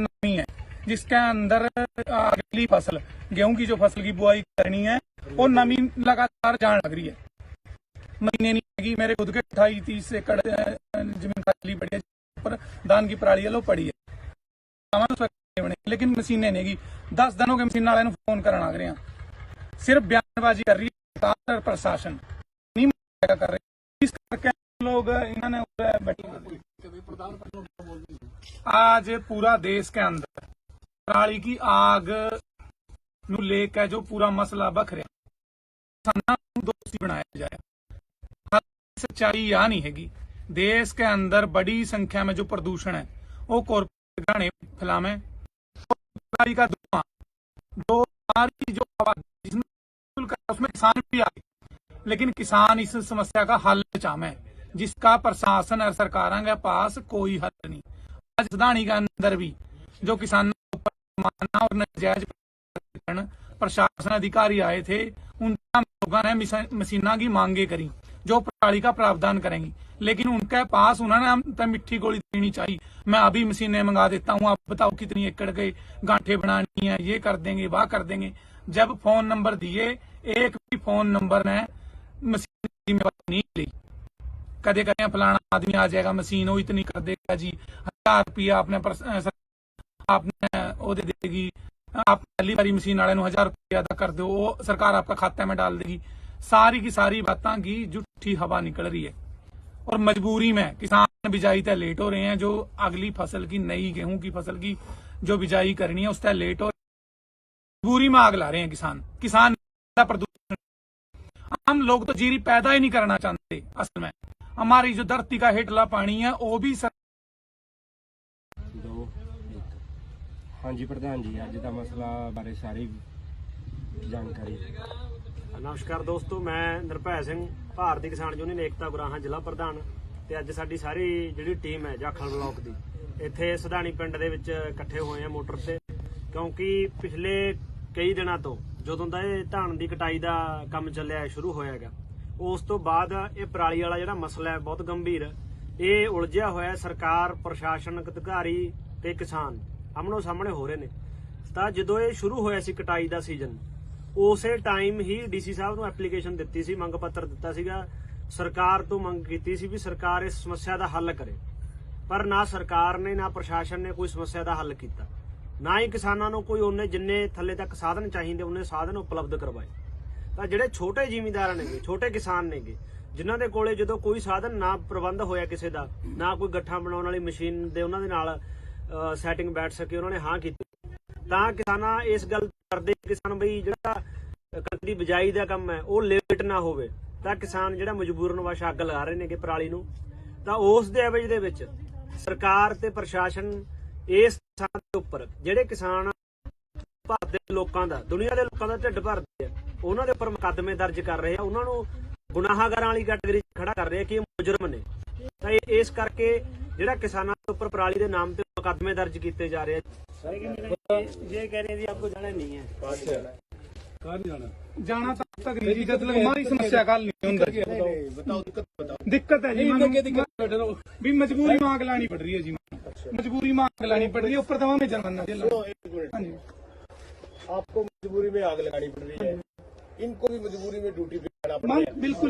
नमी है जिसके अंदर अगली फसल गेहूं की जो फसल की बुआई करनी है वो नमी लगातार जान लग रही है। महीने नहीं लगी, मेरे खुद के 28-30 एकड़ जमीन खाली पड़ी है पर धान की पराली लो पड़ी है, लेकिन मशीनें नहीं। 10 दिनों के मशीन वाले फोन करना आ रहे हैं, सिर्फ बयानबाजी कर रही है प्रशासन, नहीं कर रहे। इस करके लोग इन्होंने आज पूरा देश के अंदर पराली की आग ਨੂੰ ਲੈ ਕੇ ਜੋ ਪੂਰਾ ਮਸਲਾ ਬਖ ਰਿਹਾ, किसानों को दोषी बनाया जाए। सच्चाई यह नहीं हैगी। देश के अंदर बड़ी संख्या में जो प्रदूषण है वो कॉर्पोरेट गाने फैलावे, का धुआं जो सारी जो उसमें किसान भी आए, लेकिन किसान इस समस्या का हल चाहे, जिसका प्रशासन और सरकारों के पास कोई हल नहीं। आज सदानी के अंदर भी जो किसानों पर और नाजायज प्रशासन अधिकारी आए थे, उन लोगों ने मशीना की मांगे करी जो पराली का प्रावधान करेंगी, लेकिन उनके पास उन्होंने मिट्टी गोली देनी चाहिए, मैं अभी मशीनें मंगा देता हूँ, आप बताओ कितनी एकड़ के गांठे बनानी है, ये कर देंगे वाह कर देंगे। जब फोन नंबर दिए, एक भी फोन नंबर ने मशीन की जिम्मेवारी नहीं ली। कदे कदे फलाना आदमी आ जाएगा, मशीन वो इतनी कर देगा जी, 1000 रुपया आपने वो दे देगी, आप पहली बारी मशीन वाले 1000 रुपया अदा कर दो, वो सरकार आपका खाते में डाल देगी। सारी की सारी बातें की झूठी हवा निकल रही है, और मजबूरी में किसान बिजाई तय लेट हो रहे हैं। जो अगली फसल की नई गेहूं की फसल की जो बिजाई करनी है उस तय लेट हो, मजबूरी में आग ला रहे हैं किसान प्रदूषण। हम लोग तो जीरी पैदा ही नहीं करना चाहते। असल में हमारी जो धरती का हेठला पानी है वो भी हाँ जी प्रधान जी, अज का मसला बारे सारी जानकारी। ਨਮਸਕਾਰ ਦੋਸਤੋ, ਮੈਂ ਨਿਰਭੈ ਸਿੰਘ, ਭਾਰਤੀ ਕਿਸਾਨ ਯੂਨੀਅਨ ਏਕਤਾ ਗੁਰਾਹਾਂ ਜ਼ਿਲ੍ਹਾ ਪ੍ਰਧਾਨ। ਤੇ ਅੱਜ ਸਾਡੀ ਸਾਰੀ ਜਿਹੜੀ ਟੀਮ ਹੈ ਜਾਖਲ ਬਲਾਕ ਦੀ ਇੱਥੇ ਸਦਾਣੀ ਪਿੰਡ ਦੇ ਵਿੱਚ ਇਕੱਠੇ ਹੋਏ ਆ ਮੋਟਰ ਤੇ, ਕਿਉਂਕਿ ਪਿਛਲੇ ਕਈ ਦਿਨਾਂ ਤੋਂ ਜਦੋਂ ਦਾ ਇਹ ਧਾਨ ਦੀ ਕਟਾਈ ਦਾ ਕੰਮ ਚੱਲਿਆ ਸ਼ੁਰੂ ਹੋਇਆ ਹੈਗਾ, ਉਸ ਤੋਂ ਬਾਅਦ ਇਹ ਪਰਾਲੀ ਵਾਲਾ ਜਿਹੜਾ ਮਸਲਾ ਹੈ ਬਹੁਤ ਗੰਭੀਰ, ਇਹ ਉਲਝਿਆ ਹੋਇਆ। ਸਰਕਾਰ, ਪ੍ਰਸ਼ਾਸਨਿਕ ਅਧਿਕਾਰੀ ਤੇ ਕਿਸਾਨ ਆਮਣੋ ਸਾਹਮਣੇ ਹੋ ਰਹੇ ਨੇ। ਤਾਂ ਜਦੋਂ ਇਹ ਸ਼ੁਰੂ ਹੋਇਆ ਸੀ ਕਟਾਈ ਦਾ ਸੀਜ਼ਨ, ਉਸੇ ਟਾਈਮ ਹੀ ਡੀਸੀ ਸਾਹਿਬ ਨੂੰ ਐਪਲੀਕੇਸ਼ਨ ਦਿੱਤੀ ਸੀ, ਮੰਗ ਪੱਤਰ ਦਿੱਤਾ ਸੀਗਾ, ਸਰਕਾਰ ਤੋਂ ਮੰਗ ਕੀਤੀ ਸੀ ਵੀ ਸਰਕਾਰ ਇਸ ਸਮੱਸਿਆ ਦਾ ਹੱਲ ਕਰੇ। ਪਰ ਨਾ ਸਰਕਾਰ ਨੇ ਨਾ ਪ੍ਰਸ਼ਾਸਨ ਨੇ ਕੋਈ ਸਮੱਸਿਆ ਦਾ ਹੱਲ ਕੀਤਾ, ਨਾ ਹੀ ਕਿਸਾਨਾਂ ਨੂੰ ਕੋਈ ਉਹਨੇ ਜਿੰਨੇ ਥੱਲੇ ਤੱਕ ਸਾਧਨ ਚਾਹੀਦੇ ਉਹਨੇ ਸਾਧਨ ਉਪਲਬਧ ਕਰਵਾਏ। ਤਾਂ ਜਿਹੜੇ ਛੋਟੇ ਜ਼ਿਮੀਂਦਾਰ ਨੇਗੇ, ਛੋਟੇ ਕਿਸਾਨ ਨੇਗੇ, ਜਿਨ੍ਹਾਂ ਦੇ ਕੋਲੇ ਜਦੋਂ ਕੋਈ ਸਾਧਨ ਨਾ ਪ੍ਰਬੰਧ ਹੋਇਆ ਕਿਸੇ ਦਾ, ਨਾ ਕੋਈ ਗੱਠਾਂ ਬਣਾਉਣ ਵਾਲੀ ਮਸ਼ੀਨ ਦੇ ਉਹਨਾਂ ਦੇ ਨਾਲ ਸੈਟਿੰਗ ਬੈਠ ਸਕੇ, ਉਹਨਾਂ ਨੇ ਹਾਂ ਕੀਤੀ। ਤਾਂ ਕਿਸਾਨਾਂ ਇਸ ਗੱਲ ਕਰਦੇ ਕਿਸਾਨ ਬਈ ਜਿਹੜਾ ਕਣਕ ਦੀ ਬਿਜਾਈ ਦਾ ਕੰਮ ਹੈ ਉਹ ਲੇਟ ਨਾ ਹੋਵੇ, ਤਾਂ ਕਿਸਾਨ ਜਿਹੜਾ ਮਜਬੂਰਨ ਵਸ਼ ਅੱਗ ਲਗਾ ਰਹੇ ਨੇਗੇ ਪਰਾਲੀ ਨੂੰ। ਤਾਂ ਉਸ ਦੇ ਐਵਜ ਦੇ ਵਿੱਚ ਸਰਕਾਰ ਤੇ ਪ੍ਰਸ਼ਾਸਨ ਇਸ ਥਾਂ ਦੇ ਉੱਪਰ ਜਿਹੜੇ ਕਿਸਾਨ ਭਾਰਤ ਦੇ ਲੋਕਾਂ ਦਾ, ਦੁਨੀਆ ਦੇ ਲੋਕਾਂ ਦਾ ਢਿੱਡ ਭਰਦੇ ਆ, ਉਹਨਾਂ ਦੇ ਉੱਪਰ ਮੁਕੱਦਮੇ ਦਰਜ ਕਰ ਰਹੇ ਆ, ਉਹਨਾਂ ਨੂੰ ਗੁਨਾਹਗਾਰਾਂ ਵਾਲੀ ਕੈਟਾਗਰੀ 'ਚ ਖੜਾ ਕਰ ਰਹੇ ਆ ਕਿ ਇਹ ਮੁਜਰਮ ਨੇ। ਤਾਂ ਇਸ ਕਰਕੇ ਜਿਹੜਾ ਕਿਸਾਨਾਂ ਦੇ ਉੱਪਰ ਪਰਾਲੀ ਦੇ ਨਾਮ ਤੇ मुकदमे दर्ज किए जा रहे हैं। ये कह रहे हैं आपको जाना नहीं है, जाना तब तक नहीं, जब तक हमारी समस्या का हल नहीं होता। बताओ दिक्कत है जी, भी मजबूरी में आग लानी पड़ रही है जी, मजबूरी में आग लानी पड़ रही है, ऊपर दवा में जुर्माना। हाँ जी, आपको मजबूरी में आग लगानी पड़ रही है, इनको भी मजबूरी में ड्यूटी पे जाना पड़ रहा है। बिल्कुल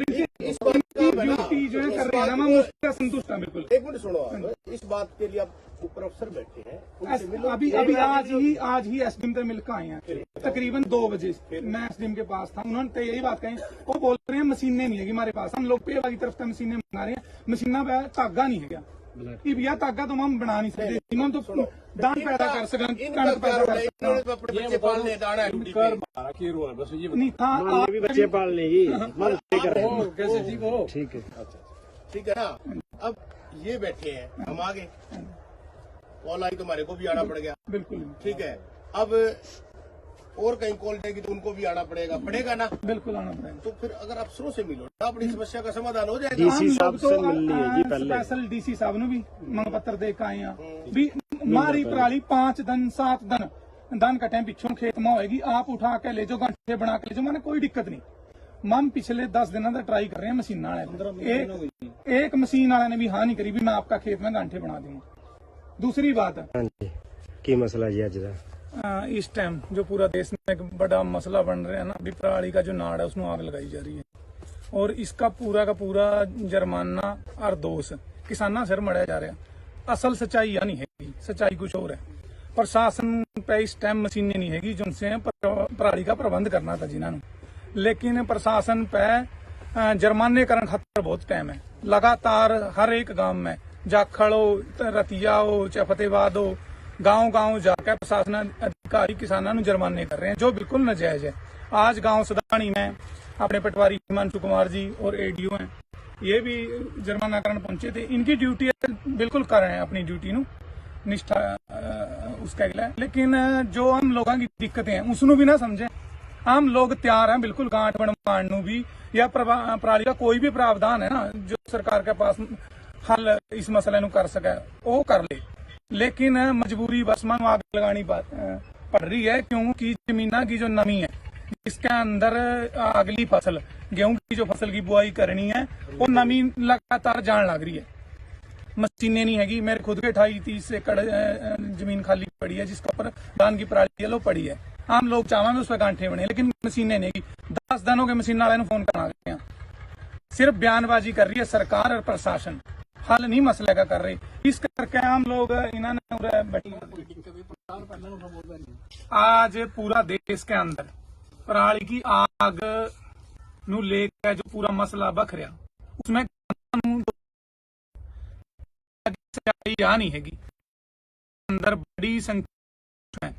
ड्यूटी जो है कर रहे हैं, मैं उससे संतुष्ट हूँ बिल्कुल। एक मिनट सुनो, इस बात के लिए आप ऊपर अफसर बैठे हैं, उनसे मिलो। अभी आज ही एसडीएम से मिलकर आए हैं, तकरीबन 2 बजे मैं एसडीएम के पास था। उन्होंने तो यही बात कही, वो बोल रहे हैं मशीनें नहीं है हमारे पास, हम लोग पेवा की तरफ से मशीनें मंगा रहे हैं, मशीना पे धागा नहीं है क्या कि भैया धागा तो हम बना नहीं सकते, हम तो दान पैदा कर सकते, कणक पैदा कर सकते, अपने बच्चे पालने दाना है ड्यूटी पे। नहीं था भी बच्चे पालने जी ठीक है, ठीक है ना। अब ये बैठे हैं, हम आगे कॉल आई तो हमारे को भी आना पड़ गया, बिल्कुल ठीक है। अब और कहीं कॉल जाएगी तो उनको भी आना पड़ेगा ना, बिल्कुल आना पड़ेगा। तो फिर अगर अफसरों से मिलो ना, अपनी समस्या का समाधान हो जाएगा। डीसी साहब से मिल लिए जी पहले, स्पेशल डीसी साहब ने भी मंग पत्र दे के आए हैं भी मारी पराली 5 दिन 7 दिन धान कटे पिछों खेत में होएगी, आप उठा के ले जाओ, गांठे बना के ले जाओ, मैंने कोई दिक्कत नहीं। हम पिछले 10 दिनों का ट्राई कर रहे हैं मशीन वाले, एक मशीन वाले ने भी हाँ नहीं करी भी मैं आपका खेत में गांठे बना दूंगा। दूसरी बात की मसला जी अज इस टाइम जो पूरा देश में एक बड़ा मसला बन रहा है ना, भी पराली का जो नाड़ है उसमें आग लगाई जा रही है, और इसका पूरा का पूरा जुर्माना और दोष किसाना सिर मढ़ाया जा रहा है। असल सच्चाई यह नहीं है, सच्चाई कुछ और है। प्रशासन पे इस टाइम मशीनें नहीं हैगी जिनसे पराली का प्रबंध करना था जिन्होंने, लेकिन प्रशासन पे जुर्माने करने खातर बहुत टाइम है। लगातार हर एक गांव में जाखड़ हो, रतिया हो, चाहे फतेहाबाद हो, गांव गांव जाकर प्रशासन अधिकारी किसानों ਨੂੰ जुर्माने कर रहे हैं जो बिल्कुल नाजायज है। आज गांव सदानी में अपने पटवारी हिमांशु कुमार जी और एडीओ हैं, ये भी जुर्माना करने पहुंचे थे। इनकी ड्यूटी बिल्कुल कर रहे हैं अपनी ड्यूटी नु निष्ठा उसका गिला, लेकिन जो हम लोगों की दिक्कतें हैं उसनों भी ना समझे। हम लोग तैयार हैं बिल्कुल गांठ बनवाने भी, या पराली का कोई भी प्रावधान है ना जो सरकार के पास हल इस मसले नु कर सके वो कर ले, लेकिन मजबूरी बस मानो आग लगानी पड़ रही है, क्योंकि जमीना की जो नमी है इसके अंदर अगली फसल गेहूं की जो फसल की बुआई करनी है वो नमी लगातार जान लग रही है। मशीनें नहीं हैगी, मेरे खुद के 28-30 एकड़ जमीन खाली पड़ी है जिसके ऊपर धान की पराली लो पड़ी है। आम लोग चाहेंगे उस पर गांठे बने, लेकिन मशीनें नहीं। 10 दिनों के मशीन वाले फोन करना गए, सिर्फ बयानबाजी कर रही है सरकार और प्रशासन, हल नहीं मसले का कर रही। इस करके हम लोग इन्होंने आज पूरा देश के अंदर पराली की आग नू लेकर जो पूरा मसला बख रहा उसमें सच्चाई नहीं हैगी, अंदर बड़ी संख्या है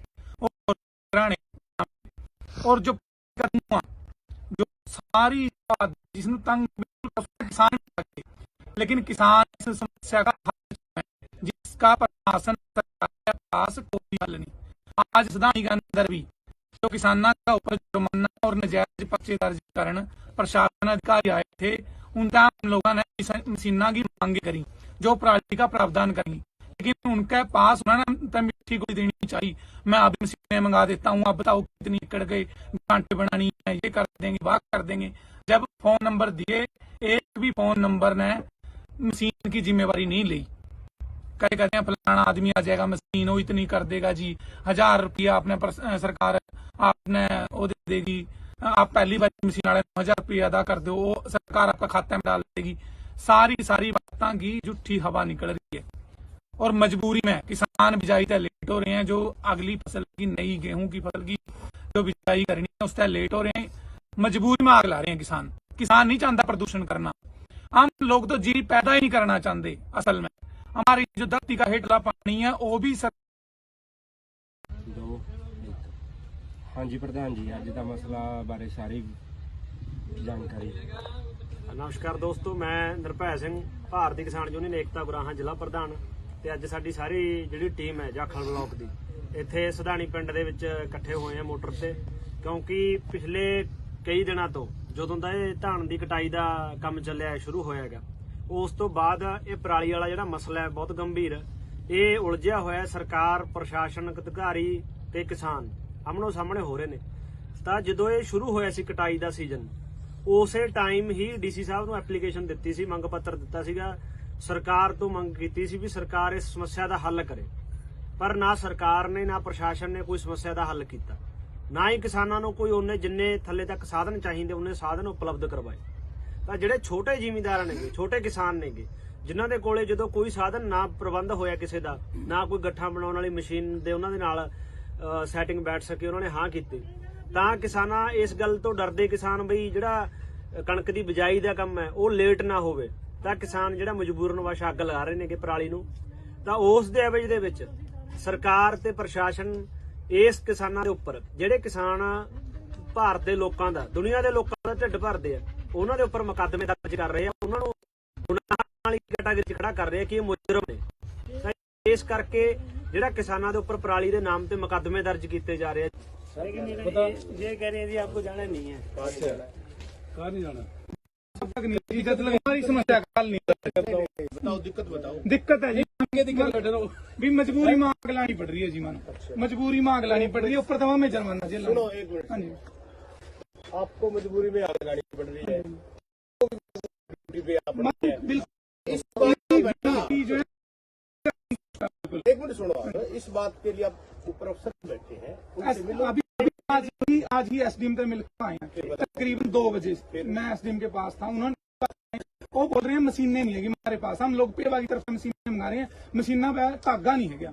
और जो जो सारी जिसने तंग किसान, लेकिन किसान इस समस्या का हल है जिसका प्रशासन के पास कोई हल नहीं। आज सदानी के अंदर भी जो किसानों का ऊपर जुर्माना और नाजायज पर्चे दर्ज करने प्रशासन अधिकारी आए थे, उनका हम लोगों ने मशीना की मांगे करी जो पराली का प्रावधान करेंगी, लेकिन उनके पास उन्होंने मिट्टी को देनी चाहिए। मैं अभी मशीनें मंगा देता हूँ, आप बताओ कितनी एकड़ गई, गांठे बनानी है, ये कर देंगे, वाह कर देंगे। जब फोन नंबर दिए, एक भी फोन नंबर ने मशीन की जिम्मेवारी नहीं ली। कहे कहते हैं फलाना आदमी आ जाएगा, मशीन वो इतनी कर देगा जी, 1000 रुपया आपने सरकार आपने वो दे देगी, आप पहली बार मशीन वाले 1000 रुपया अदा कर दो, वो सरकार आपका खाते में डाल देगी। सारी बातों की झूठी हवा निकल रही है और मजबूरी में किसान बिजाई तय लेट हो रहे हैं। जो अगली फसल की नई गेहूं की फसल की जो बिजाई करनी है उस तय लेट हो रहे हैं, मजबूरी में आग ला रहे हैं। किसान नहीं चाहता प्रदूषण करना, हम लोग तो जी पैदा ही नहीं करना चाहते। असल में हमारी जो धरती का हेठला पानी है वो भी हाँ जी प्रधान जी, अज का मसला बारे सारी जानकारी। नमस्कार दोस्तों, मैं ਨਿਰਭੈ ਸਿੰਘ ਭਾਰਤੀ ਕਿਸਾਨ ਯੂਨੀਅਨ ਏਕਤਾ ਗੁਰਾਹਾਂ ਜ਼ਿਲ੍ਹਾ ਪ੍ਰਧਾਨ ਤੇ ਅੱਜ ਸਾਡੀ ਸਾਰੀ ਜਿਹੜੀ ਟੀਮ ਹੈ ਜਾਖਲ ਬਲਾਕ ਦੀ ਇੱਥੇ ਸਦਾਣੀ ਪਿੰਡ ਦੇ ਵਿੱਚ ਇਕੱਠੇ ਹੋਏ ਆ ਮੋਟਰ ਤੇ, ਕਿਉਂਕਿ ਪਿਛਲੇ ਕਈ ਦਿਨਾਂ ਤੋਂ ਜਦੋਂ ਦਾ ਇਹ ਧਾਨ ਦੀ ਕਟਾਈ ਦਾ ਕੰਮ ਚੱਲਿਆ ਸ਼ੁਰੂ ਹੋਇਆ ਹੈਗਾ, ਉਸ ਤੋਂ ਬਾਅਦ ਇਹ ਪਰਾਲੀ ਵਾਲਾ ਜਿਹੜਾ ਮਸਲਾ ਹੈ ਬਹੁਤ ਗੰਭੀਰ, ਇਹ ਉਲਝਿਆ ਹੋਇਆ। ਸਰਕਾਰ, ਪ੍ਰਸ਼ਾਸਨਿਕ ਅਧਿਕਾਰੀ ਤੇ ਕਿਸਾਨ ਆਮਣੋ ਸਾਹਮਣੇ ਹੋ ਰਹੇ ਨੇ। ਤਾਂ ਜਦੋਂ ਇਹ ਸ਼ੁਰੂ ਹੋਇਆ ਸੀ ਕਟਾਈ ਦਾ ਸੀਜ਼ਨ, ਉਸੇ ਟਾਈਮ ਹੀ ਡੀਸੀ ਸਾਹਿਬ ਨੂੰ ਐਪਲੀਕੇਸ਼ਨ ਦਿੱਤੀ ਸੀ, ਮੰਗ ਪੱਤਰ ਦਿੱਤਾ ਸੀਗਾ, ਸਰਕਾਰ ਤੋਂ ਮੰਗ ਕੀਤੀ ਸੀ ਵੀ ਸਰਕਾਰ ਇਸ ਸਮੱਸਿਆ ਦਾ ਹੱਲ ਕਰੇ। ਪਰ ਨਾ ਸਰਕਾਰ ਨੇ ਨਾ ਪ੍ਰਸ਼ਾਸਨ ਨੇ ਕੋਈ ਸਮੱਸਿਆ ਦਾ ਹੱਲ ਕੀਤਾ, ਨਾ ਹੀ ਕਿਸਾਨਾਂ ਨੂੰ ਕੋਈ ਉਹਨੇ ਜਿੰਨੇ ਥੱਲੇ ਤੱਕ ਸਾਧਨ ਚਾਹੀਦੇ ਉਹਨੇ ਸਾਧਨ ਉਪਲਬਧ ਕਰਵਾਏ। ਤਾਂ ਜਿਹੜੇ ਛੋਟੇ ਜ਼ਿਮੀਂਦਾਰ ਨੇਗੇ, ਛੋਟੇ ਕਿਸਾਨ ਨੇਗੇ, ਜਿਨ੍ਹਾਂ ਦੇ ਕੋਲੇ ਜਦੋਂ ਕੋਈ ਸਾਧਨ ਨਾ ਪ੍ਰਬੰਧ ਹੋਇਆ ਕਿਸੇ ਦਾ, ਨਾ ਕੋਈ ਗੱਠਾਂ ਬਣਾਉਣ ਵਾਲੀ ਮਸ਼ੀਨ ਦੇ ਉਹਨਾਂ ਦੇ ਨਾਲ ਸੈਟਿੰਗ ਬੈਠ ਸਕੇ, ਉਹਨਾਂ ਨੇ ਹਾਂ ਕੀਤੀ। ਤਾਂ ਕਿਸਾਨਾਂ ਇਸ ਗੱਲ ਤੋਂ ਡਰਦੇ ਕਿਸਾਨ ਬਈ ਜਿਹੜਾ ਕਣਕ ਦੀ ਬਿਜਾਈ ਦਾ ਕੰਮ ਹੈ ਉਹ ਲੇਟ ਨਾ ਹੋਵੇ, ਤਾਂ ਕਿਸਾਨ ਜਿਹੜਾ ਮਜਬੂਰਨ ਵਸ਼ ਅੱਗ ਲਗਾ ਰਹੇ ਨੇਗੇ ਪਰਾਲੀ ਨੂੰ। ਤਾਂ ਉਸ ਦੇ ਐਵਜ ਦੇ ਵਿੱਚ ਸਰਕਾਰ ਤੇ ਪ੍ਰਸ਼ਾਸਨ ਇਸ ਕਿਸਾਨਾਂ ਦੇ ਉੱਪਰ, ਜਿਹੜੇ ਕਿਸਾਨ ਭਾਰਤ ਦੇ ਲੋਕਾਂ ਦਾ, ਦੁਨੀਆ ਦੇ ਲੋਕਾਂ ਦਾ ਢਿੱਡ ਭਰਦੇ ਆ, ਉਹਨਾਂ ਦੇ ਉੱਪਰ ਮੁਕੱਦਮੇ ਦਰਜ ਕਰ ਰਹੇ ਆ, ਉਹਨਾਂ ਨੂੰ ਗੁਨਾਹ ਵਾਲੀ ਕੈਟਾਗਰੀ 'ਚ ਖੜਾ ਕਰ ਰਹੇ ਆ ਕਿ ਇਹ ਮੁਜਰਮ ਨੇ। ਤਾਂ ਇਸ ਕਰਕੇ ਜਿਹੜਾ ਕਿਸਾਨਾਂ ਦੇ ਉੱਪਰ ਪਰਾਲੀ ਦੇ ਨਾਮ ਤੇ ਮੁਕੱਦਮੇ ਦਰਜ ਕੀਤੇ ਜਾ ਰਹੇ ਆ। ये कह रहे हैं जी आपको जाना नहीं है, कहाँ नहीं जाना, हमारी समस्या का हल नहीं। बताओ दिक्कत बताओ। दिक्कत है जी, भी मजबूरी में आग लानी पड़ रही है जी, मानो मजबूरी में आग लानी पड़ रही है, ऊपर तमाम में जुर्माना जेल। सुनो एक मिनट, हाँ जी, आपको मजबूरी में आग लगानी पड़ रही है, बिल्कुल। इस बात जो है, एक मिनट सुनो, इस बात के लिए आप ऊपर अफसर बैठे हैं, उनसे मिलो। अभी आज ही एसडीएम तक मिलकर आए हैं, तकरीबन 2 बजे मैं एसडीएम के पास था। उन्होंने वो बोल रहे हैं मशीनें नहीं है हमारे पास, हम लोग पेवा की तरफ से मशीनें मंगा रहे हैं, मशीना पे धागा नहीं है क्या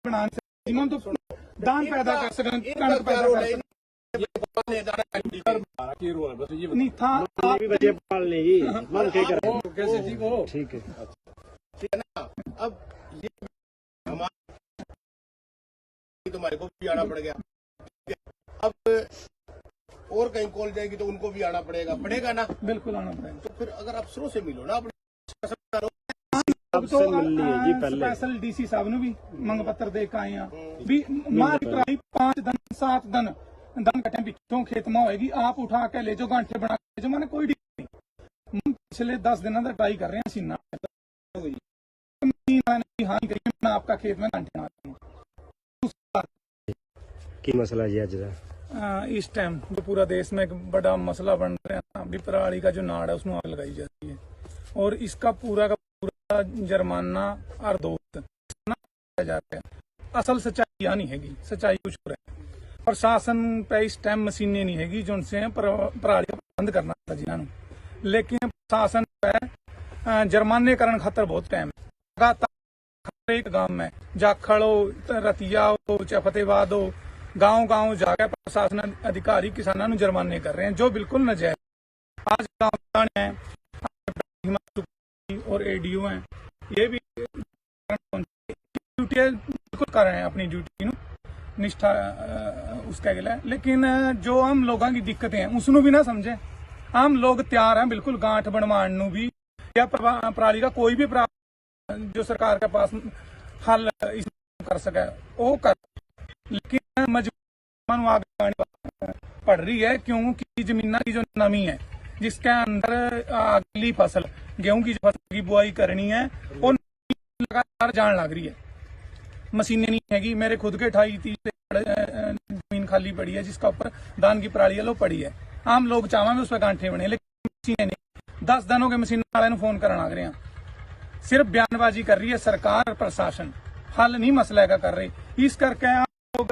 बनाने से तो दान पैदा कर सकें, कणक पैदा कर सकें। नहीं था ठीक है ना। अब ये तुम्हारे को भी आना पड़ गया। अब और कहीं कॉल जाएगी तो उनको भी आना पड़ेगा ना। बिल्कुल आना पड़ेगा। तो फिर अगर अफसरों से मिलो ना अपने तो स्पेशल डीसी साहब ने भी मंग पत्र दे के आए हैं भी मारी पराई 5 दिन 7 दिन दन कटे पिछों खेत में होएगी, आप उठा के ले जाओ गांठे बना के जो मैंने कोई नहीं। हम पिछले 10 दिनों से ट्राई कर रहे हैं सीना हाँ करिए मैं आपका खेत में गांठे बना की मसला जी अज इस टाइम जो पूरा देश में एक बड़ा मसला बन रहा है ना भी पराली का जो नाड़ है उसमें आग लगाई जा रही है और इसका पूरा का पूरा जुर्माना और दोस्त जा रहा है। असल सच्चाई यह नहीं हैगी, सच्चाई कुछ और है। प्रशासन पे इस टाइम मशीनें नहीं हैगी जो उनसे पराली का बंद करना था जिन्होंने, लेकिन प्रशासन पे जुर्माने करने खातर बहुत टाइम लगातार एक गांव में जाखड़ हो, रतिया हो, चाहे फतेहबाद हो, गांव जाकर प्रशासन अधिकारी किसानों ने जुर्माने कर रहे हैं जो बिल्कुल नजायज। आज गाँव है और एडीओ हैं, ये भी ड्यूटी बिल्कुल कर रहे हैं अपनी ड्यूटी निष्ठा उसका गिला है। लेकिन जो हम लोगों की दिक्कतें हैं उसनों भी ना समझे। हम लोग तैयार हैं बिल्कुल गांठ बनवाने भी या पराली का कोई भी जो सरकार के पास हल कर सके वो कर, लेकिन मजबूरन आगे पड़ रही है क्योंकि जमीना की जो नमी है जिसके अंदर अगली फसल गेहूं की फसल की बुआई करनी है वो लगातार जान लग रही है। मशीनें नहीं हैगी। मेरे खुद के 28-30 जमीन खाली पड़ी है जिसका ऊपर धान की पराली लो पड़ी है। आम लोग चाहवा उस पर गांठे बने लेकिन मशीनें नहीं। 10 दिन हो गए मशीन वाले फोन करना आ रहे हैं, सिर्फ बयानबाजी कर रही है सरकार। प्रशासन हल नहीं मसले का कर रही, इस करके लोग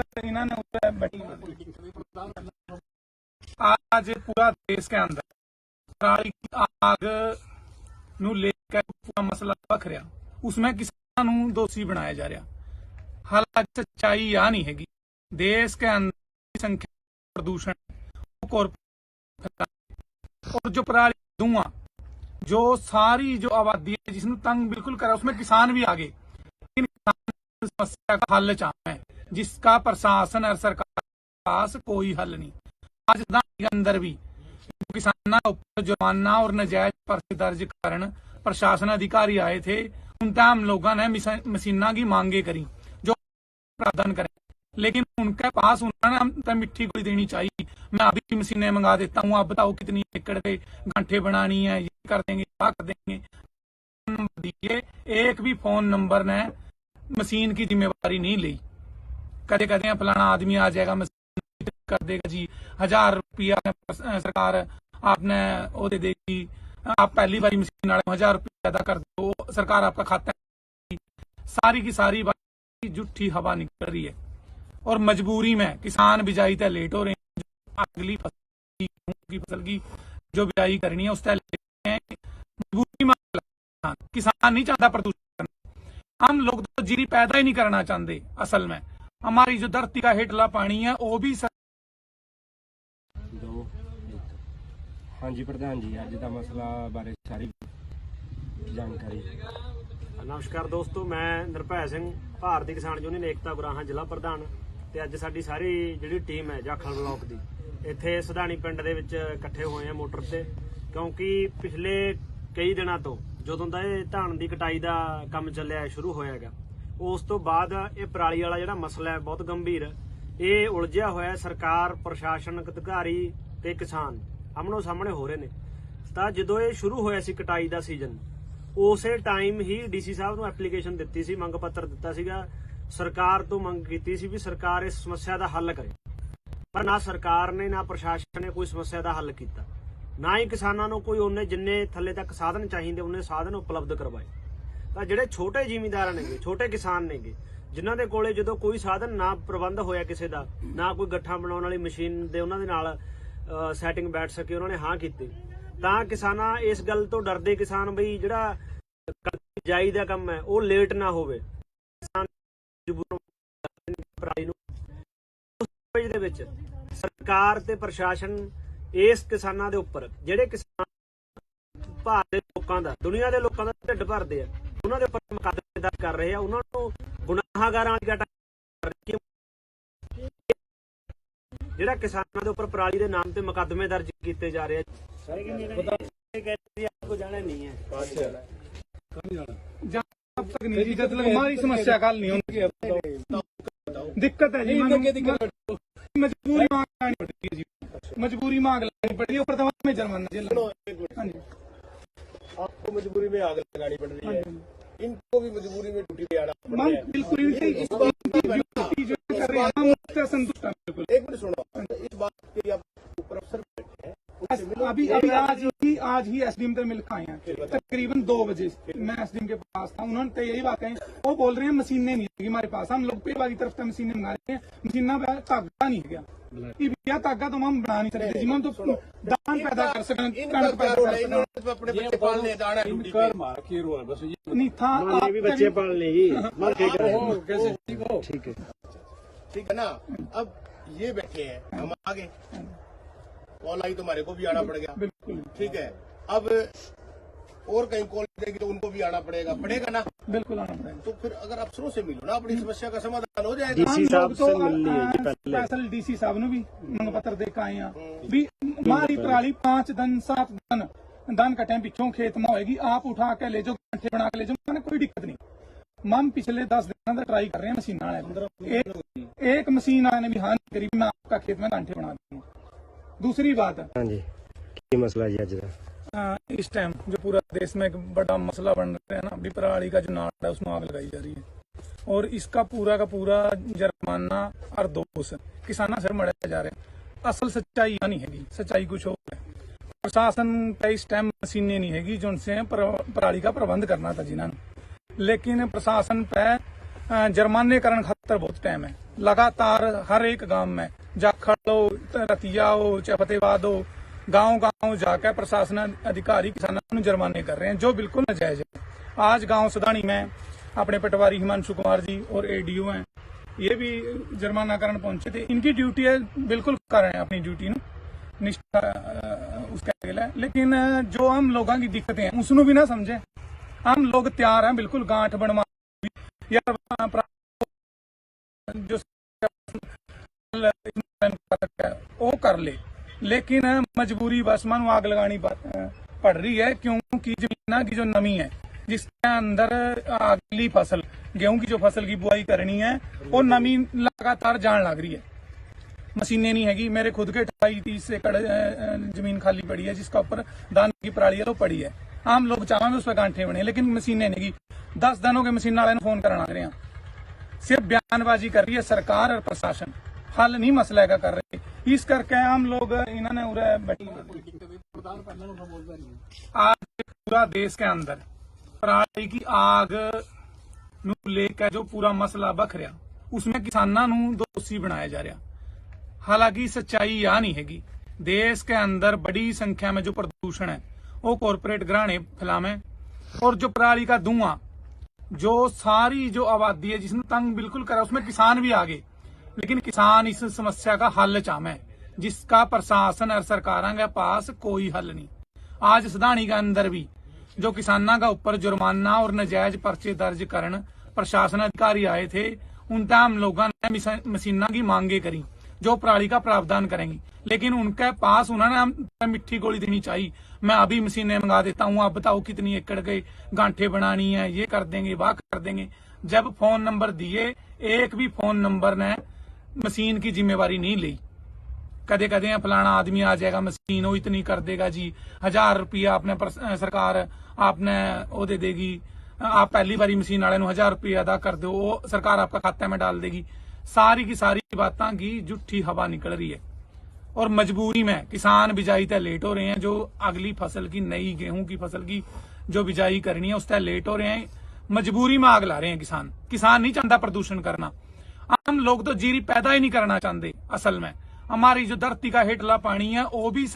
आज पूरा देश के अंदर पराली की आग नू लेकर पूरा मसला बख रहा, उसमें किसानों दोषी बनाया जा रहा। हालांकि सच्चाई यह नहीं हैगी। देश के अंदर संख्या प्रदूषण और जो पराली धुआं जो सारी जो आबादी है जिसने तंग बिल्कुल करा उसमें किसान भी आगे, लेकिन समस्या का हल चाहते हैं जिसका प्रशासन और सरकार के पास कोई हल नहीं। आज के अंदर भी किसानों के ऊपर जुर्माना और नजायज पर्चे दर्ज कारण प्रशासन अधिकारी आए थे, उनका हम लोगों ने मशीना की मांगे करी जो प्रावधान करें, लेकिन उनके पास उन्होंने हम तक मिट्टी गोली देनी चाहिए। मैं अभी मशीनें मंगा देता हूँ, आप बताओ कितनी एकड़ पे गांठे बनानी है, ये कर देंगे क्या कर देंगे। दिए एक भी फोन नंबर ने मशीन की जिम्मेवारी नहीं ली। कदे कदे फलाना आदमी आ जाएगा मशीन कर देगा जी, 1000 रुपया सरकार आपने वो दे देगी, आप पहली बारी मशीन वाले 1000 रुपया अदा कर दो, सरकार आपका खाता। सारी की सारी बात झूठी हवा निकल रही है और मजबूरी में किसान बिजाई तय लेट हो रहे हैं। अगली फसल की जो बिजाई करनी है उस मजबूरी में किसान नहीं चाहता प्रदूषण। हम लोग तो जीरी पैदा ही नहीं करना चाहते। असल में हमारी जो धरती का हेठला पानी है वो भी हाँ जी प्रधान जी अज का मसला बारे सारी जानकारी। नमस्कार दोस्तों, मैं ਨਿਰਭੈ ਸਿੰਘ ਭਾਰਤੀ ਕਿਸਾਨ ਯੂਨੀਅਨ ਏਕਤਾ ਗੁਰਾਹਾਂ ਜ਼ਿਲ੍ਹਾ ਪ੍ਰਧਾਨ ਤੇ ਅੱਜ ਸਾਡੀ ਸਾਰੀ ਜਿਹੜੀ ਟੀਮ ਹੈ ਜਾਖਲ ਬਲਾਕ ਦੀ ਇੱਥੇ ਸਦਾਣੀ ਪਿੰਡ ਦੇ ਵਿੱਚ ਇਕੱਠੇ ਹੋਏ ਆ ਮੋਟਰ ਤੇ, ਕਿਉਂਕਿ ਪਿਛਲੇ ਕਈ ਦਿਨਾਂ ਤੋਂ ਜਦੋਂ ਦਾ ਇਹ ਧਾਨ ਦੀ ਕਟਾਈ ਦਾ ਕੰਮ ਚੱਲਿਆ ਸ਼ੁਰੂ ਹੋਇਆਗਾ ਉਸ ਤੋਂ ਬਾਅਦ ਇਹ ਪਰਾਲੀ ਵਾਲਾ ਜਿਹੜਾ ਮਸਲਾ ਹੈ ਬਹੁਤ ਗੰਭੀਰ ਇਹ ਉਲਝਿਆ ਹੋਇਆ। ਸਰਕਾਰ ਪ੍ਰਸ਼ਾਸਨਿਕ ਅਧਿਕਾਰੀ ਤੇ ਕਿਸਾਨ ਆਮਣੋ ਸਾਹਮਣੇ ਹੋ ਰਹੇ ਨੇ। ਤਾਂ ਜਦੋਂ ਇਹ ਸ਼ੁਰੂ ਹੋਇਆ ਸੀ ਕਟਾਈ ਦਾ ਸੀਜ਼ਨ ਉਸੇ ਟਾਈਮ ਹੀ ਡੀਸੀ ਸਾਹਿਬ ਨੂੰ ਐਪਲੀਕੇਸ਼ਨ ਦਿੱਤੀ ਸੀ, ਮੰਗ ਪੱਤਰ ਦਿੱਤਾ ਸੀਗਾ, ਸਰਕਾਰ ਤੋਂ ਮੰਗ ਕੀਤੀ ਸੀ ਵੀ ਸਰਕਾਰ ਇਸ ਸਮੱਸਿਆ ਦਾ ਹੱਲ ਕਰੇ। ਪਰ ਨਾ ਸਰਕਾਰ ਨੇ ਨਾ ਪ੍ਰਸ਼ਾਸਨ ਨੇ ਕੋਈ ਸਮੱਸਿਆ ਦਾ ਹੱਲ ਕੀਤਾ, ਨਾ ਹੀ ਕਿਸਾਨਾਂ ਨੂੰ ਕੋਈ ਉਹਨੇ ਜਿੰਨੇ ਥੱਲੇ ਤੱਕ ਸਾਧਨ ਚਾਹੀਦੇ ਉਹਨੇ ਸਾਧਨ ਉਪਲਬਧ ਕਰਵਾਏ। ਤਾਂ ਜਿਹੜੇ ਛੋਟੇ ਜ਼ਿਮੀਂਦਾਰ ਨੇਗੇ, ਛੋਟੇ ਕਿਸਾਨ ਨੇਗੇ, ਜਿਨ੍ਹਾਂ ਦੇ ਕੋਲੇ ਜਦੋਂ ਕੋਈ ਸਾਧਨ ਨਾ ਪ੍ਰਬੰਧ ਹੋਇਆ ਕਿਸੇ ਦਾ, ਨਾ ਕੋਈ ਗੱਠਾ ਬਣਾਉਣ ਵਾਲੀ ਮਸ਼ੀਨ ਦੇ ਉਹਨਾਂ ਦੇ ਨਾਲ ਸੈਟਿੰਗ ਬੈਠ ਸਕੇ, ਉਹਨਾਂ ਨੇ ਹਾਂ ਕੀਤੀ। ਤਾਂ ਕਿਸਾਨਾਂ ਇਸ ਗੱਲ ਤੋਂ ਡਰਦੇ ਕਿਸਾਨ ਬਈ ਜਿਹੜਾ ਬਿਜਾਈ ਦਾ ਕੰਮ ਹੈ ਉਹ ਲੇਟ ਨਾ ਹੋਵੇ, ਕਿਸਾਨ ਪਰਾਲੀ ਨੂੰ ਦੇ ਵਿੱਚ ਸਰਕਾਰ ਤੇ ਪ੍ਰਸ਼ਾਸਨ ਇਸ ਕਿਸਾਨਾਂ ਦੇ ਉੱਪਰ ਜਿਹੜੇ ਕਿਸਾਨ ਭਾਰਤ ਦੇ ਲੋਕਾਂ ਦਾ, ਦੁਨੀਆ ਦੇ ਲੋਕਾਂ ਦਾ ਢਿੱਡ ਭਰਦੇ ਆ, ਉਹਨਾਂ ਦੇ ਉੱਪਰ ਮੁਕੱਦਮੇ ਦਰਜ ਕਰ ਰਹੇ ਆ, ਉਹਨਾਂ ਨੂੰ ਗੁਨਾਹਗਾਰਾਂ ਦੀ ਜਿਹੜਾ ਕਿਸਾਨਾਂ ਦੇ ਉੱਪਰ ਪਰਾਲੀ ਦੇ ਨਾਮ ਤੇ ਮੁਕੱਦਮੇ ਦਰਜ ਕੀਤੇ ਜਾ ਰਹੇ ਆ। आपको जाना नहीं है। जब तक नहीं जब तक हमारी समस्या का हल नहीं होगी दिक्कत है जी। मजबूरी मांग लानी पड़ती है जी, मजबूरी मांग लानी पड़ती है। ऊपर में जुर्माना जी। हाँ जी, आपको मजबूरी में आग लगानी पड़ रही है, इनको भी मजबूरी में ड्यूटी पे आना पड़ रहा है। बिल्कुल इस बात की जो कर रहे हैं हम उससे संतुष्ट हैं बिल्कुल। एक मिनट सुनो, इस बात के लिए आप ऊपर अफसर बैठे हैं, अभी आज ही एसडीएम से मिल के आए हैं तकरीबन 2 बजे। मैं एसडीएम के पास था, उन्होंने तो यही बात कही। वो बोल रहे हैं मशीनें नहीं है हमारे पास, हम लोग पेवा की तरफ से मशीनें मंगा रहे हैं, मशीना तागा नहीं है क्या भैया, तागा तो हम बना नहीं सकते जी। हम तो दान पैदा कर सकते, कणक पैदा कर सकते। अपने बच्चे पालने दाना ड्यूटी पे नहीं था भी बच्चे पाल लेगी। ठीक है ना। अब ये बैठे हैं, हम आगे कॉल आई तो हमारे को भी आना पड़ गया। बिल्कुल ठीक है, अब और कहीं कॉल देगी तो उनको भी आना पड़ेगा ना। बिल्कुल आना पड़ेगा। तो फिर अगर अफसरों से मिलो ना, अपनी समस्या का समाधान हो जाएगा। डीसी साहब से मिल लिए जी पहले। स्पेशल डीसी साहब ने भी मंग पत्र दे के आए हैं भी हमारी पराली 5 दिन 7 दिन धान कटे पिछों खेत में होएगी, आप उठा के ले जाओ, गंठे बना के ले जाओ, मैंने कोई दिक्कत नहीं। हम पिछले 10 दिन का ट्राई कर रहे हैं मशीन वाले, एक मशीन वाले ने भी हाँ नहीं करी, मैं आपका खेत में गंठे बना दूंगा। दूसरी बात है, हाँ जी, की मसला जी अज इस टाइम जो पूरा देश में एक बड़ा मसला बन रहा है ना, अभी पराली का जो नाड़ है उसमें आग लगाई जा रही है, और इसका पूरा का पूरा जुर्माना और दोष किसाना से मढ़ाया जा रहा है। असल सच्चाई नहीं है, सच्चाई कुछ और है। प्रशासन का इस टाइम मशीनें नहीं हैगी जो उनसे पराली का प्रबंध करना था जिन्होंने, लेकिन प्रशासन पे जुर्माने कारण खातर बहुत टाइम है। लगातार हर एक गांव में जाखड़ हो, रतिया हो, चाहे फतेहबाद हो, गांव जाकर प्रशासन अधिकारी किसानों को जुर्माने कर रहे हैं जो बिल्कुल नाजायज है। आज गांव सदानी में अपने पटवारी हिमांशु कुमार जी और एडीओ हैं, ये भी जुर्माना कारण पहुंचे थे। इनकी ड्यूटी है, बिल्कुल कर रहे हैं अपनी ड्यूटी निष्ठा उसका है, लेकिन जो हम लोगों की दिक्कतें हैं उसको भी ना समझे। हम लोग तैयार हैं बिल्कुल गांठ बनवा या जो वो कर ले, लेकिन मजबूरी बस मानो आग लगानी पड़ रही है, क्योंकि जमीन की जो नमी है जिसके अंदर अगली फसल गेहूं की जो फसल की बुआई करनी है वो नमी लगातार जान लग रही है। मशीनें नहीं हैगी, मेरे खुद के 28-30 एकड़ जमीन खाली पड़ी है जिसका ऊपर धान की पराली है तो पड़ी है। आम लोग चाहेंगे उस पर गांठे बने, लेकिन मशीनें नहीं। 10 दिनों के मशीन वाले फोन करना रहे हैं, सिर्फ बयानबाजी कर रही है सरकार और प्रशासन, हल नहीं मसले का कर रहे। इस करके हम लोग इन्होंने आज पूरा देश के अंदर पराली की आग लेकर जो पूरा मसला बख रहा उसमें किसानों नूं दोषी बनाया जा रहा। हालांकि सच्चाई यह नहीं हैगी, देश के अंदर बड़ी संख्या में जो प्रदूषण है वो कॉरपोरेट घराने फैलावे, और जो पराली का धुआं जो सारी जो आबादी है जिसने तंग बिल्कुल करा उसमें किसान भी आगे, लेकिन किसान इस समस्या का हल चाहे जिसका प्रशासन और सरकारों के पास कोई हल नहीं। आज सदानी के अंदर भी जो किसानों का ऊपर जुर्माना और नाजायज पर्चे दर्ज करन प्रशासन अधिकारी आए थे, उन तक हम लोगों ने मशीना की मांगे करी जो पराली का प्रावधान करेंगी, लेकिन उनके पास उन्होंने मिट्टी गोली देनी चाहिए, मैं अभी मशीनें मंगा देता हूँ, आप बताओ कितनी एकड़ के गांठे बनानी है, ये कर देंगे वाह कर देंगे। जब फोन नंबर दिए, एक भी फोन नंबर ने मशीन की जिम्मेवारी नहीं ली। कदे कदे फलाना आदमी आ जाएगा मशीन वो इतनी कर देगा जी, 1000 रुपया आपने सरकार आपने वो दे देगी, आप पहली बारी मशीन वाले 1000 रुपया अदा कर दो, वो सरकार आपका खाते में डाल देगी। सारी की सारी बातें की झूठी हवा निकल रही है, और मजबूरी में किसान बिजाई तय लेट हो रहे हैं। जो अगली फसल की नई गेहूं की फसल की जो बिजाई करनी है उस तय लेट हो रहे हैं, मजबूरी में आग ला रहे हैं किसान नहीं चाहता प्रदूषण करना। हम लोग तो जीरी पैदा ही नहीं करना चाहते। असल में हमारी जो धरती का हेठला पानी है वो भी